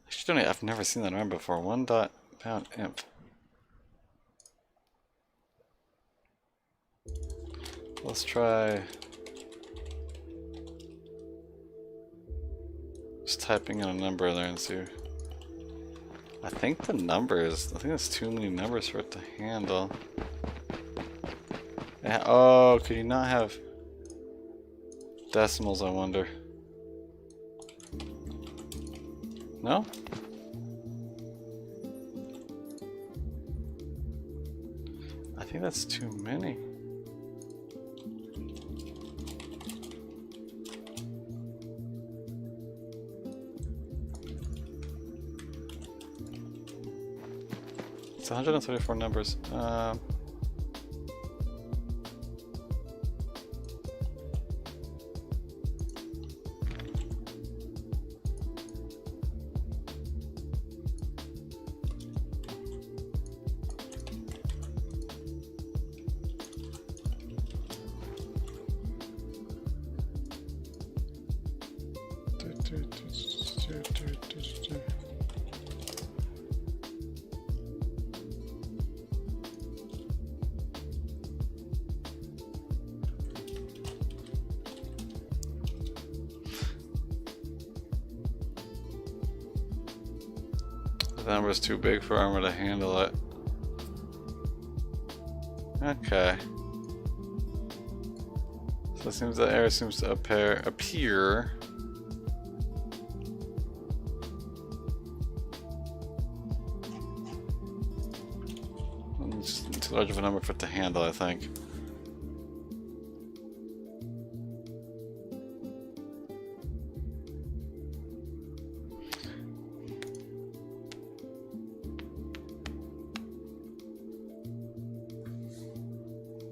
Actually, I've never seen that number before. 1 dot pound imp. Let's try just typing in a number there and see. I think the numbers. I think there's too many numbers for it to handle. Yeah, oh, could you not have decimals? I wonder. No? I think that's too many. 134 numbers. The number's too big for armor to handle it. Okay. So it seems the air seems to appear. It's too large of a number for it to handle, I think.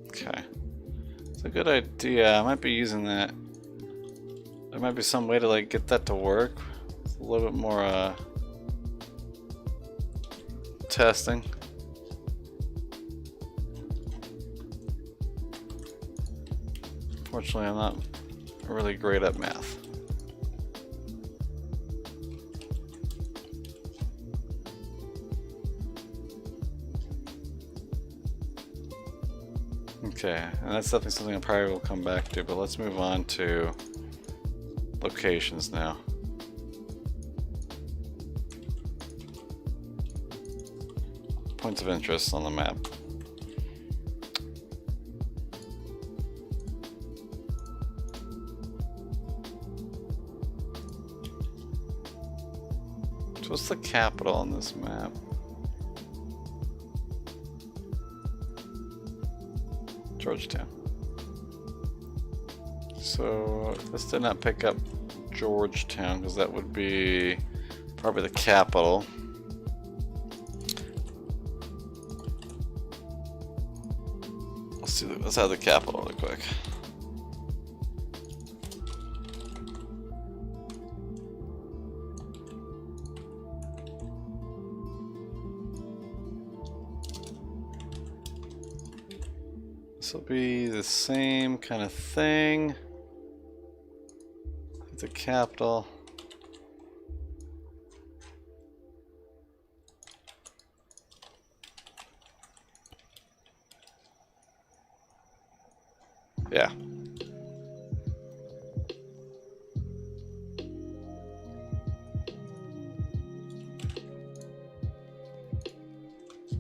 Okay. It's a good idea. I might be using that. There might be some way to like get that to work. It's a little bit more testing. Fortunately, I'm not really great at math. Okay, and that's definitely something I probably will come back to, but let's move on to locations now. Points of interest on the map. So what's the capital on this map? Georgetown. So this did not pick up Georgetown because that would be probably the capital. Let's have the capital real quick. This will be the same kind of thing. It's a capital. Yeah.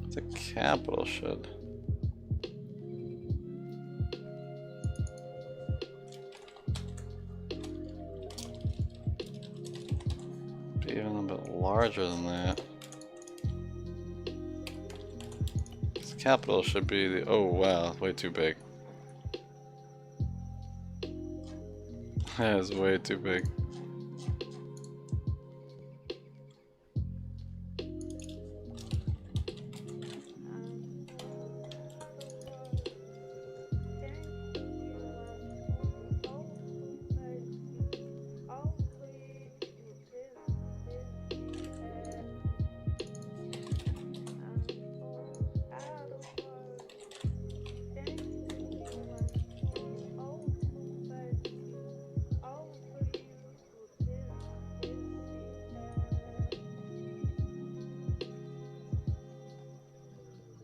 The capital should. Be even a little bit larger than that. This capital should be the. Oh wow, way too big. That is way too big.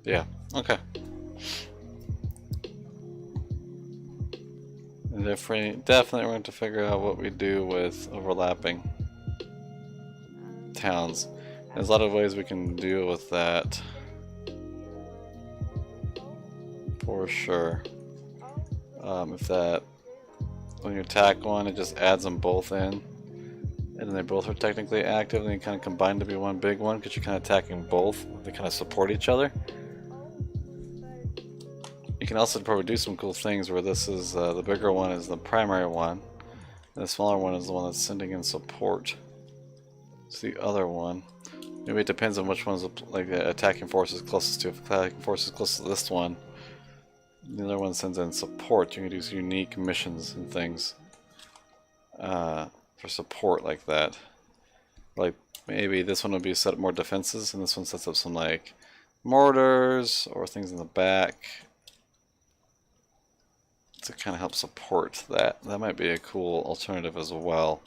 Yeah, okay. Definitely we're going to figure out what we do with overlapping towns. There's a lot of ways we can deal with that. For sure. If that, when you attack one, it just adds them both in. And then they both are technically active, and they kind of combine to be one big one because you're kind of attacking both. They kind of support each other. You can also probably do some cool things where this is the bigger one is the primary one, and the smaller one is the one that's sending in support. It's the other one. Maybe it depends on which one's like the attacking force is closest to. If attacking force is closest to this one, the other one sends in support. You can do unique missions and things for support like that. Like maybe this one would be set up more defenses, and this one sets up some like mortars or things in the back to kind of help support that. That might be a cool alternative as well.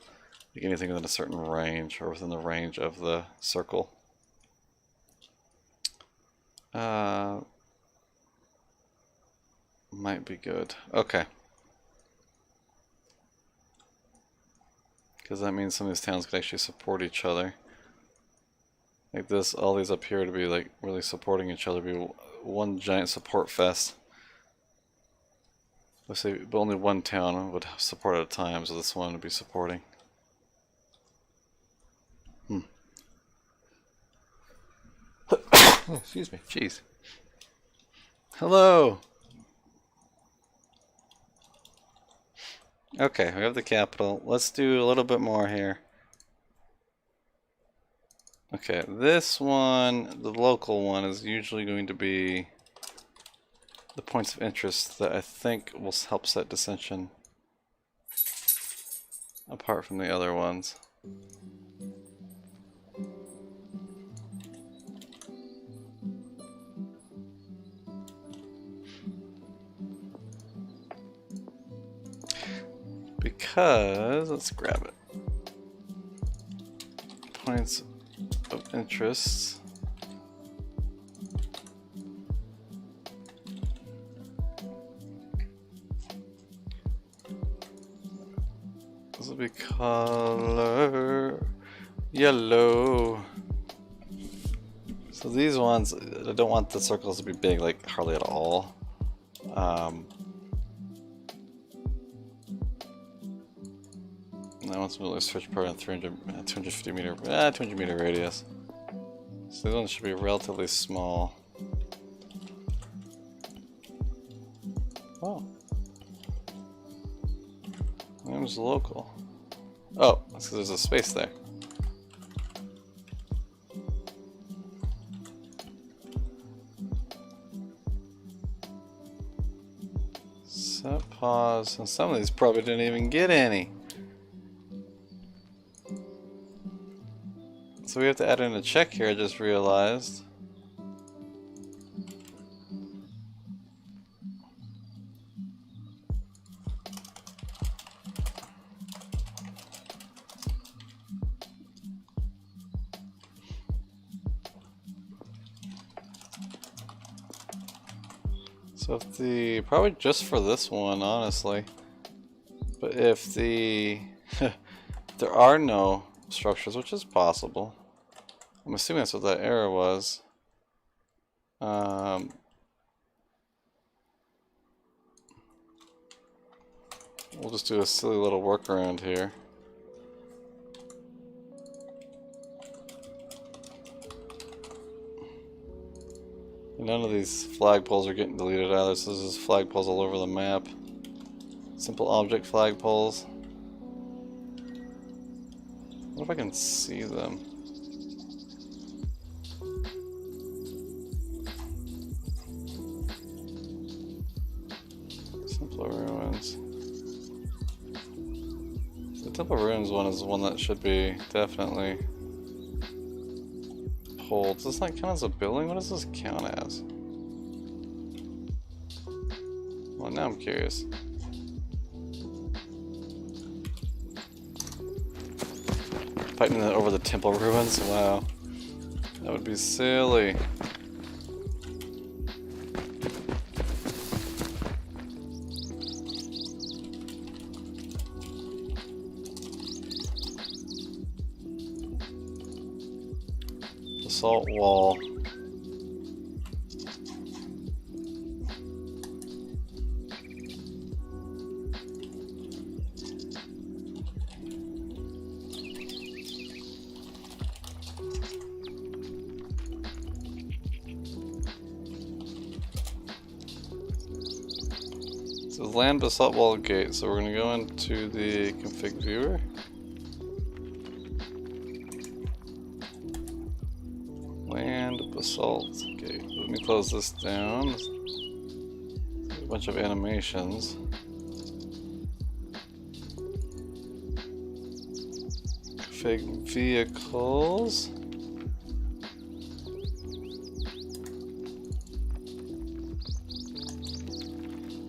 Like anything within a certain range or within the range of the circle. Might be good. Okay. Because that means some of these towns could actually support each other. Like this, all these up here to be like really supporting each other, be one giant support fest. Let's say, but only one town would support at a time, so this one would be supporting. Oh, excuse me. Jeez. Hello. Okay, we have the capital. Let's do a little bit more here. Okay, this one, the local one, is usually going to be the points of interest that I think will help set dissension apart from the other ones. Because, let's grab it. Points of interest. This will be color yellow. So these ones, I don't want the circles to be big, like hardly at all. I want some switch part on 250 meter, 200 meter radius. So these ones should be relatively small. Oh. There's local. Oh, that's because there's a space there. Set pause, and some of these probably didn't even get any. So we have to add in a check here, I just realized. So if the, probably just for this one, honestly. But if the, there are no structures, which is possible. I'm assuming that's what that error was. We'll just do a silly little workaround here. None of these flagpoles are getting deleted either, so this is flagpoles all over the map. Simple object flagpoles. What if I can see them? Simple ruins. The Temple Ruins one is the one that should be definitely pulled. Does this not count as a building? What does this count as? Well, now I'm curious. Fighting over the Temple Ruins? Wow. That would be silly. Assault wall. So land basalt wall gate. So we're going to go into the config viewer. basalt. Okay, let me close this down. A bunch of animations. Config vehicles.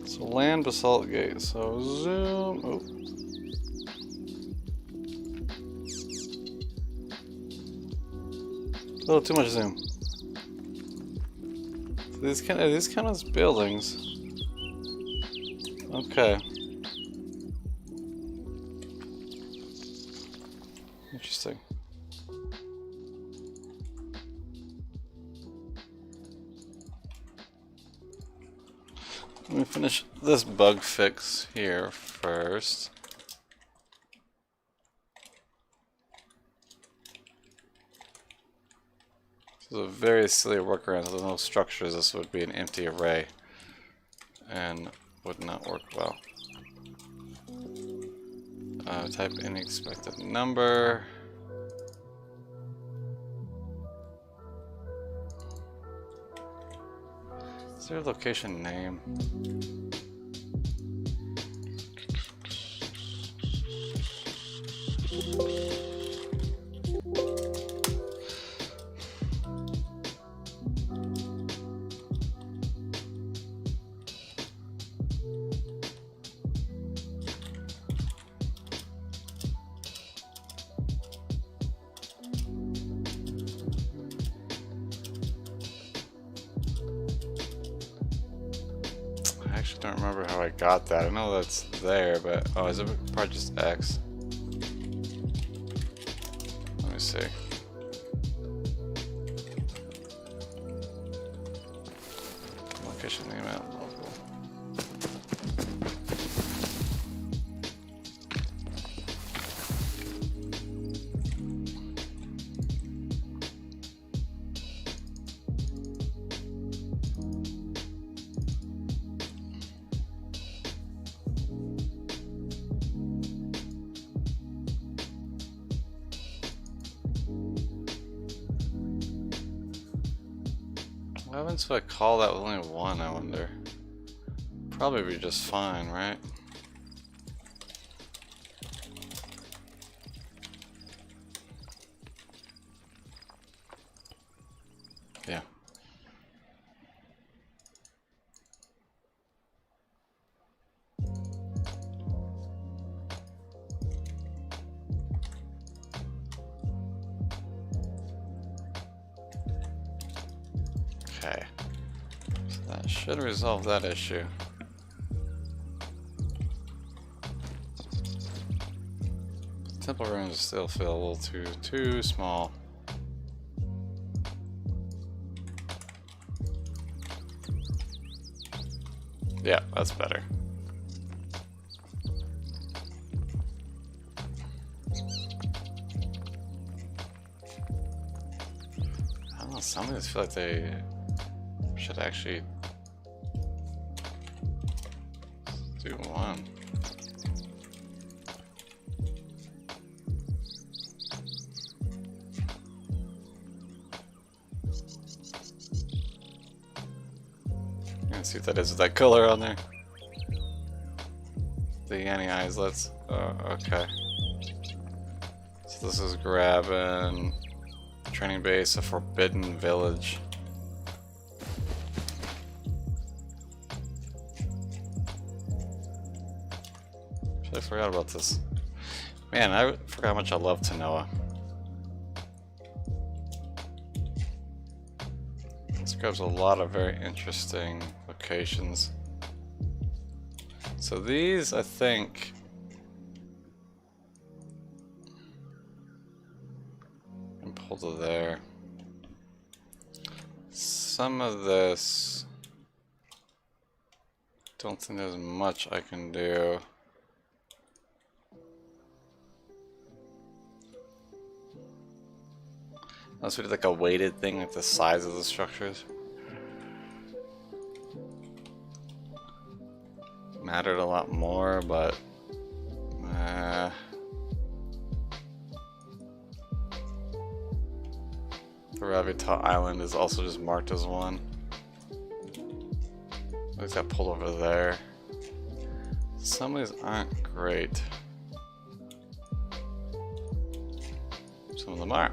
So land basalt gate. So zoom. Oh. A little too much zoom. So these count as buildings. Okay. Interesting. Let me finish this bug fix here first. This is a very silly workaround. There's no structures. This would be an empty array and would not work well. Type any expected number. Is there a location name? I actually don't remember how I got that. I know that's there, but oh, is it probably just X? Let me see. Location name out local. What happens if I call that with only one, I wonder? Probably be just fine, right? Yeah. Okay. So that should resolve that issue. Temple rooms still feel a little too small. Yeah, that's better. I don't know, some of these feel like they should actually do one. Let's see what that is with that color on there. The anti-islets. Oh, okay. So this is grabbing training base, a forbidden village. I forgot about this. Man, I forgot how much I love Tanoa. This grabs a lot of very interesting locations. So these, I think, can pull to there. Some of this, don't think there's much I can do. Unless we did like a weighted thing at the size of the structures. Mattered a lot more, but for Levitat Island is also just marked as one. These got pulled over there. Some of these aren't great. Some of them are.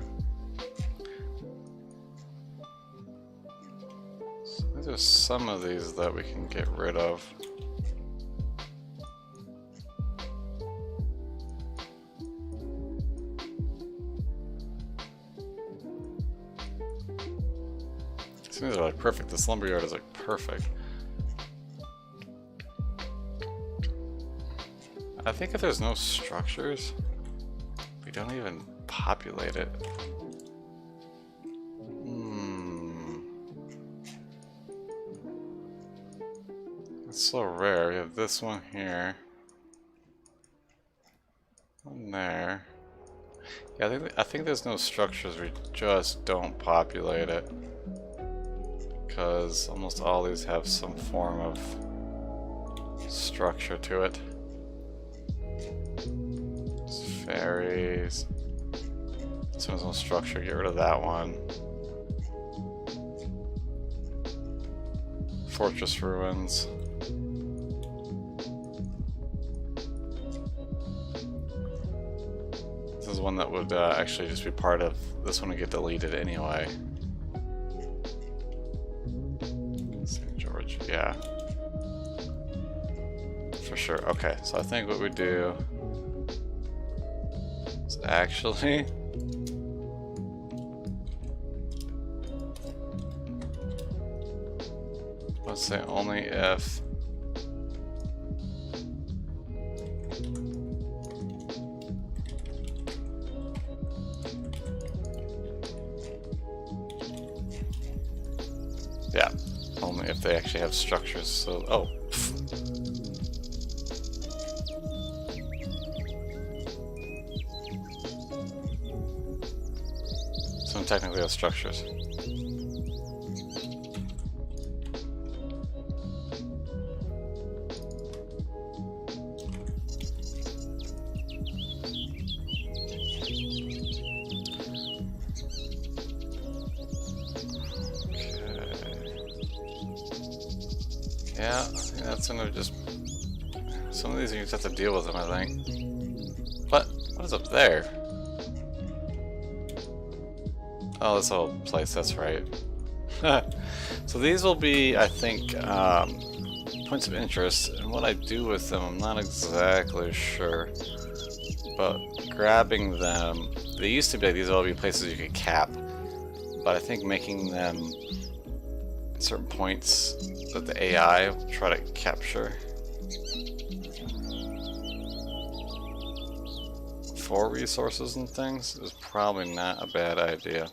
So there's some of these that we can get rid of. Some of these are like perfect. This lumberyard is like perfect. I think if there's no structures, we don't even populate it. It's so rare. We have this one here. One there. Yeah, I think there's no structures. We just don't populate it. Because almost all these have some form of structure to it. Ferries. As soon as no structure, get rid of that one. Fortress ruins. This is one that would actually just be part of this one would get deleted anyway. St. George, yeah. For sure. Okay, so I think what we do is actually let's say only if yeah, only if they actually have structures. So, oh. Some technically have structures. Yeah, I think that's gonna just... Some of these you just have to deal with them, I think. What is up there? Oh, this whole place, that's right. So these will be, I think, points of interest, and what I do with them, I'm not exactly sure. But grabbing them, they used to be like these will all be places you could cap, but I think making them certain points that the AI will try to capture for resources and things is probably not a bad idea.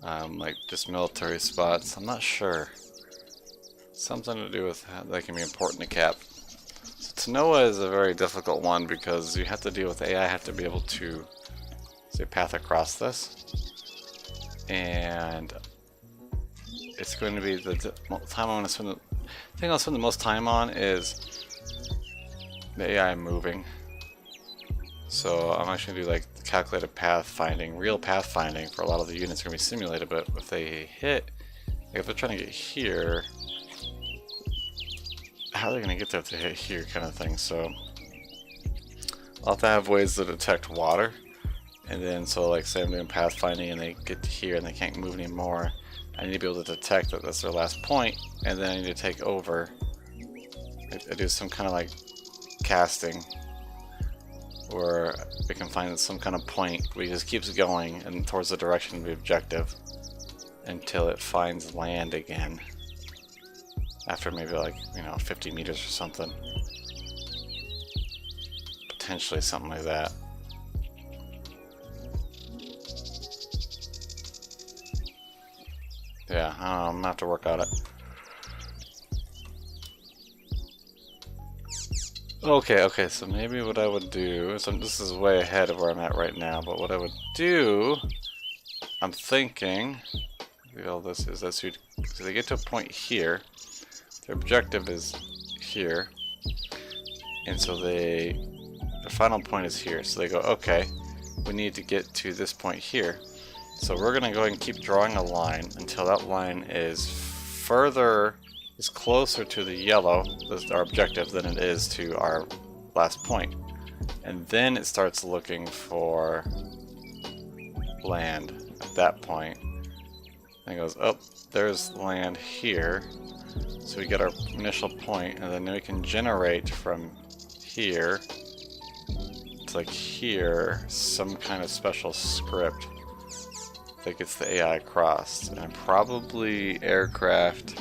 Like just military spots, I'm not sure. Something to do with how they can be important to cap. So Tanoa is a very difficult one because you have to deal with AI, have to be able to say path across this, and it's going to be the time I'm going to spend. The thing I'll spend the most time on is the AI moving. So I'm actually going to do like calculated path finding, real path finding for a lot of the units are going to be simulated, but if they hit, like if they're trying to get here, how are they going to get there if they hit here kind of thing. So I'll have to have ways to detect water, and then so like say I'm doing path finding and they get to here and they can't move anymore, I need to be able to detect that that's their last point, and then I need to take over. I do some kind of like casting where we can find some kind of point where it just keeps going and towards the direction of the objective until it finds land again after maybe like 50 meters or something, potentially something like that. Yeah, I don't know, I'm gonna have to work on it. Okay, so maybe what I would do, so this is way ahead of where I'm at right now, but what I would do, I'm thinking, all this is that so they get to a point here, their objective is here, and so their final point is here, so they go, okay, we need to get to this point here, So we're going to go ahead and keep drawing a line until that line is closer to the yellow, that's our objective, than it is to our last point. And then it starts looking for land at that point. And it goes, oh, there's land here. So we get our initial point, and then we can generate from here to like here some kind of special script that gets the AI across. And probably aircraft,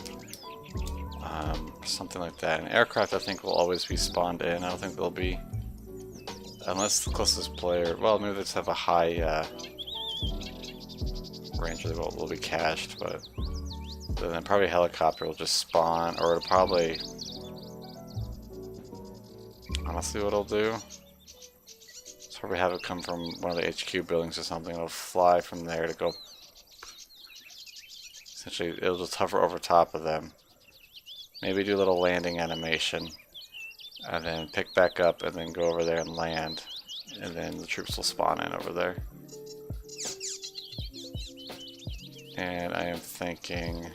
something like that. And aircraft I think will always be spawned in. I don't think they'll be, unless the closest player, well, maybe they just have a high range, they will be cached, but then probably a helicopter will just spawn, or it'll probably, honestly what it'll do, it's probably have it come from one of the HQ buildings or something. It'll fly from there to go, essentially it'll just hover over top of them, maybe do a little landing animation, and then pick back up and then go over there and land, and then the troops will spawn in over there. And I am thinking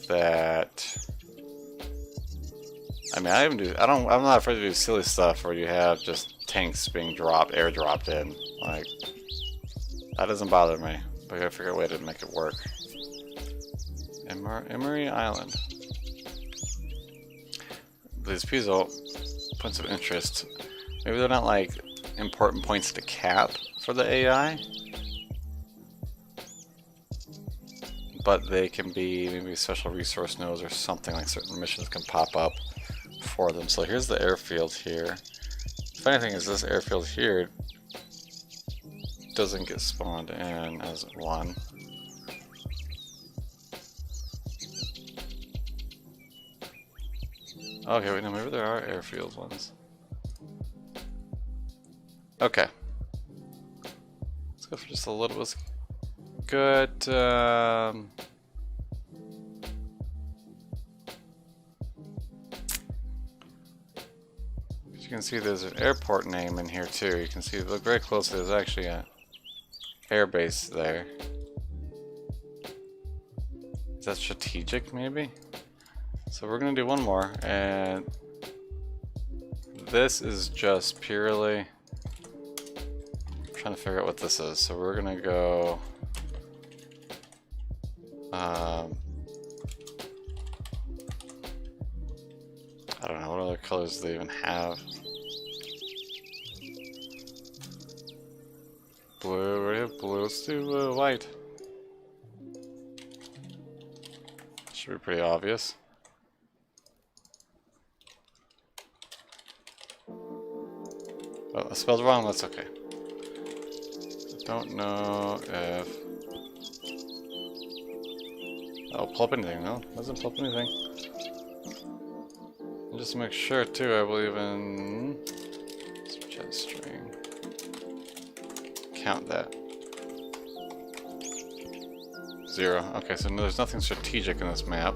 that, I mean, I'm not afraid to do silly stuff where you have just tanks being airdropped in. Like, that doesn't bother me, but I gotta figure a way to make it work. Emery Island. These piezo points of interest, maybe they're not like important points to cap for the AI, but they can be maybe special resource nodes or something, like certain missions can pop up for them. So here's the airfield here. The funny thing is this airfield here doesn't get spawned in as one. Okay, wait, no, maybe there are airfield ones. Okay. Let's go for just a little bit. Good. As you can see, there's an airport name in here too. You can see, look very closely, there's actually an air base there. Is that strategic, maybe? So we're gonna do one more, and this is just purely, I'm trying to figure out what this is. So we're gonna go, I don't know, what other colors do they even have? Blue, we have blue, let's do white. Should be pretty obvious. Oh, I spelled wrong, that's okay. I don't know if... Oh, pull up anything, no? Doesn't pull up anything. And just to make sure too, I believe in... Jet string. Count that. 0. Okay, so there's nothing strategic in this map.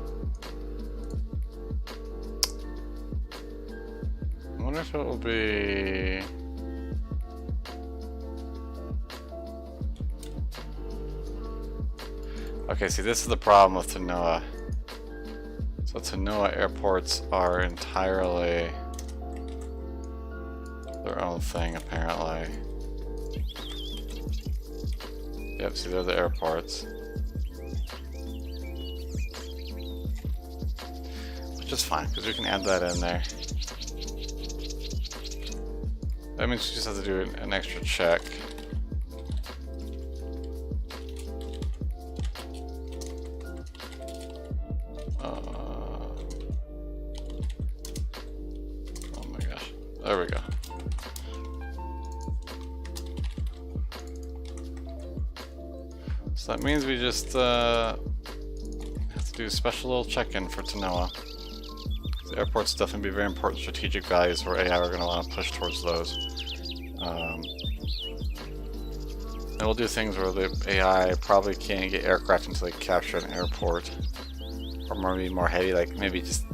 I wonder if it will be... Okay, see, this is the problem with Tanoa. So Tanoa airports are entirely their own thing, apparently. Yep, see, they're the airports. Which is fine, because we can add that in there. That means you just have to do an extra check. Oh my gosh. There we go. So that means we just have to do a special little check-in for Tanoa. The airports definitely be very important strategic values for AI. We're going to want to push towards those. And we'll do things where the AI probably can't get aircraft until they capture an airport. Or maybe more heavy, like maybe just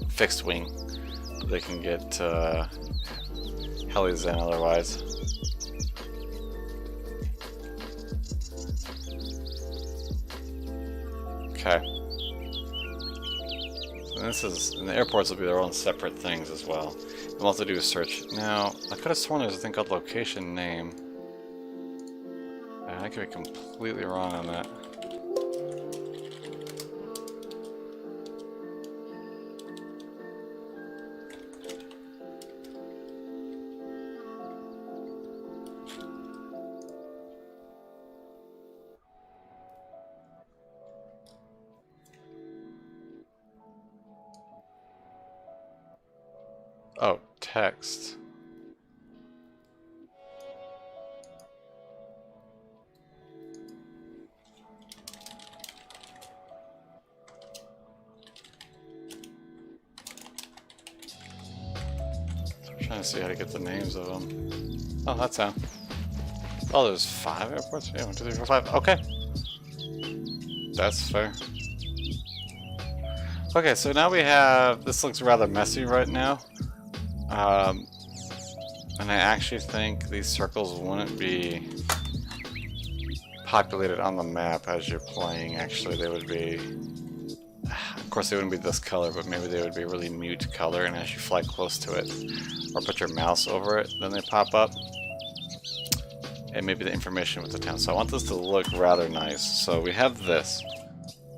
fixed wing. They can get helis in otherwise. Okay. So this is, and the airports will be their own separate things as well. We'll also do a search. Now, I could have sworn there's a thing called location name. And I could be completely wrong on that. Oh, text. So I'm trying to see how to get the names of them. Oh, that's how. Oh, there's 5 airports? Yeah, 1, 2, 3, 4, 5. Okay. That's fair. Okay, so now we have... This looks rather messy right now. And I actually think these circles wouldn't be populated on the map as you're playing. Actually, they would be... Of course, they wouldn't be this color, but maybe they would be really mute color, and as you fly close to it, or put your mouse over it, then they pop up. And maybe the information with the town. So I want this to look rather nice. So we have this.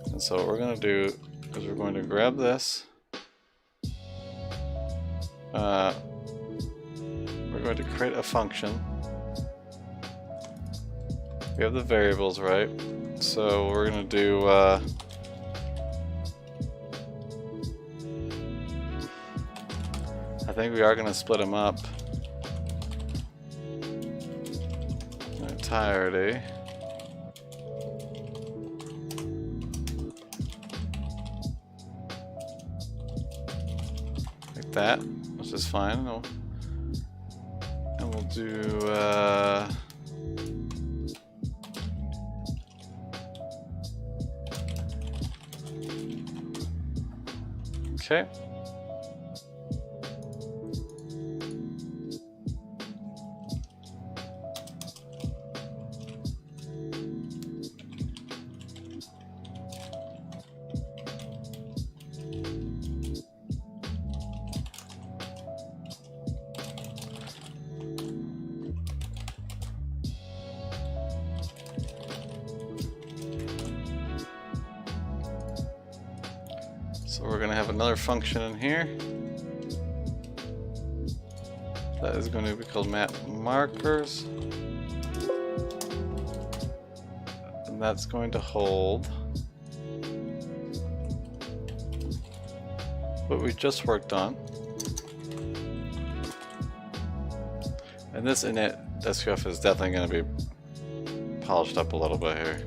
And so what we're going to do is we're going to grab this. We're going to create a function. We have the variables, right? So we're going to do I think we are going to split them up in entirety. Like that, which is fine. And we'll do okay. So we're going to have another function in here that is going to be called map markers, and that's going to hold what we just worked on. And this init SQF is definitely going to be polished up a little bit here.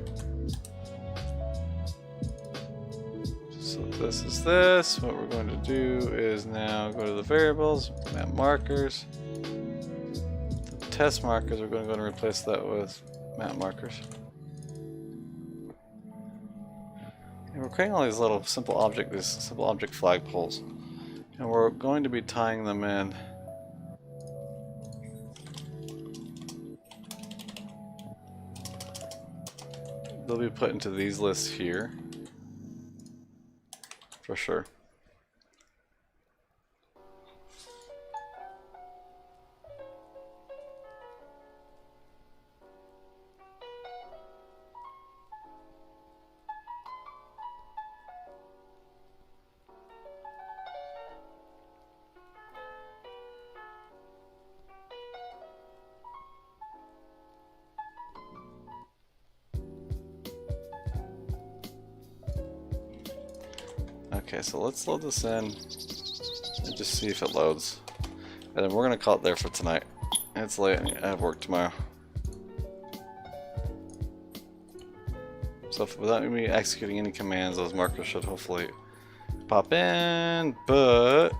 This is this. What we're going to do is now go to the variables, map markers. The test markers, we're going to go and replace that with map markers. And we're creating all these little simple object flagpoles. And we're going to be tying them in. They'll be put into these lists here. For sure. Okay, so let's load this in and just see if it loads. And then we're going to call it there for tonight. It's late and I have work tomorrow. So without me executing any commands, those markers should hopefully pop in, but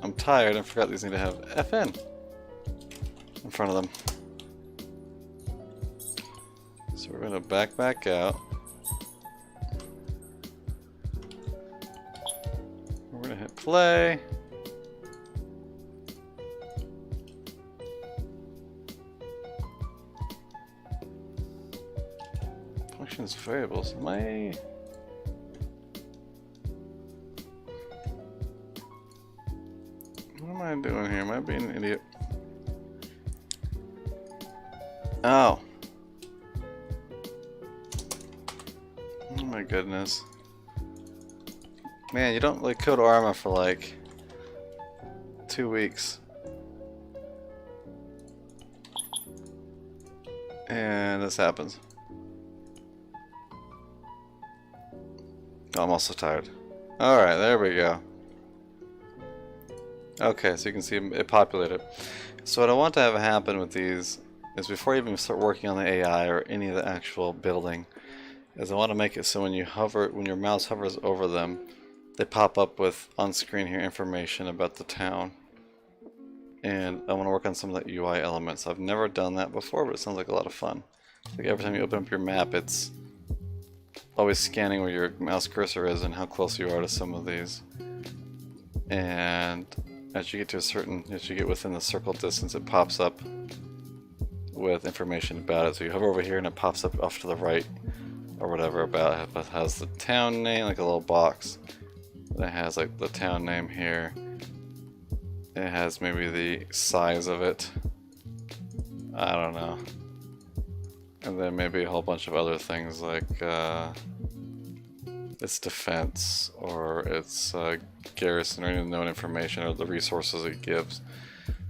I'm tired and forgot these need to have FN in front of them. So we're going to back out. We're going to hit play. Actions variables. Am I... What am I doing here? Am I being an idiot? Oh. Oh my goodness. Man, you don't like code Arma for like 2 weeks. And this happens. Oh, I'm also tired. Alright, there we go. Okay, so you can see it populated. So what I want to have happen with these is before you even start working on the AI or any of the actual building, is I want to make it so when you hover, when your mouse hovers over them, they pop up with on screen here information about the town. And I want to work on some of the UI elements. I've never done that before, but it sounds like a lot of fun. Like every time you open up your map, it's always scanning where your mouse cursor is and how close you are to some of these. And as you get to a certain, as you get within the circle distance, it pops up with information about it. So you hover over here and it pops up off to the right or whatever about it. It has the town name, like a little box. And it has like the town name here. It has maybe the size of it. I don't know. And then maybe a whole bunch of other things like its defense or its garrison or any known information or the resources it gives.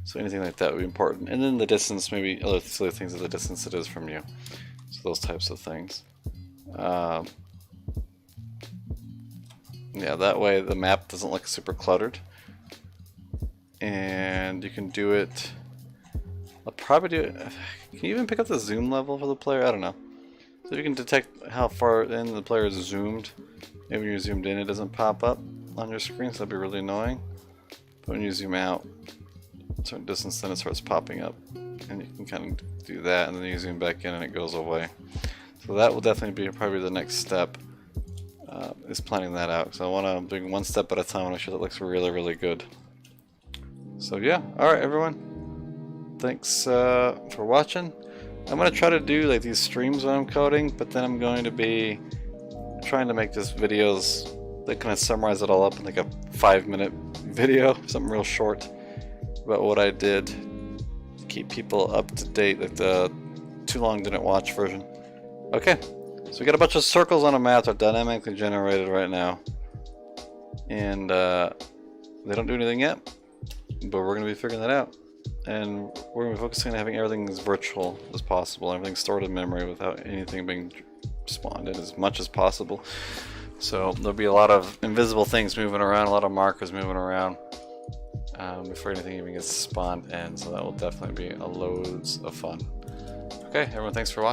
So anything like that would be important. And then the distance, maybe other silly things of the distance it is from you. So those types of things. Yeah, that way the map doesn't look super cluttered. And you can do it. I'll probably do it. Can you even pick up the zoom level for the player? I don't know. So if you can detect how far in the player is zoomed, maybe when you're zoomed in it doesn't pop up on your screen, so that'd be really annoying. But when you zoom out a certain distance, then it starts popping up. And you can kind of do that, and then you zoom back in and it goes away. So that will definitely be probably the next step, is planning that out. So I want to do one step at a time and make sure that looks really, really good. So yeah, alright everyone. Thanks for watching. I'm going to try to do like these streams when I'm coding, but then I'm going to be trying to make just videos that kind of summarize it all up in like a 5-minute video, something real short about what I did to keep people up to date, like the too long didn't watch version. Okay, so we got a bunch of circles on a map that are dynamically generated right now, and they don't do anything yet, but we're going to be figuring that out. And we're going to be focusing on having everything as virtual as possible, everything stored in memory without anything being spawned in as much as possible. So there'll be a lot of invisible things moving around, a lot of markers moving around before anything even gets spawned in. So that will definitely be loads of fun. Okay, everyone, thanks for watching.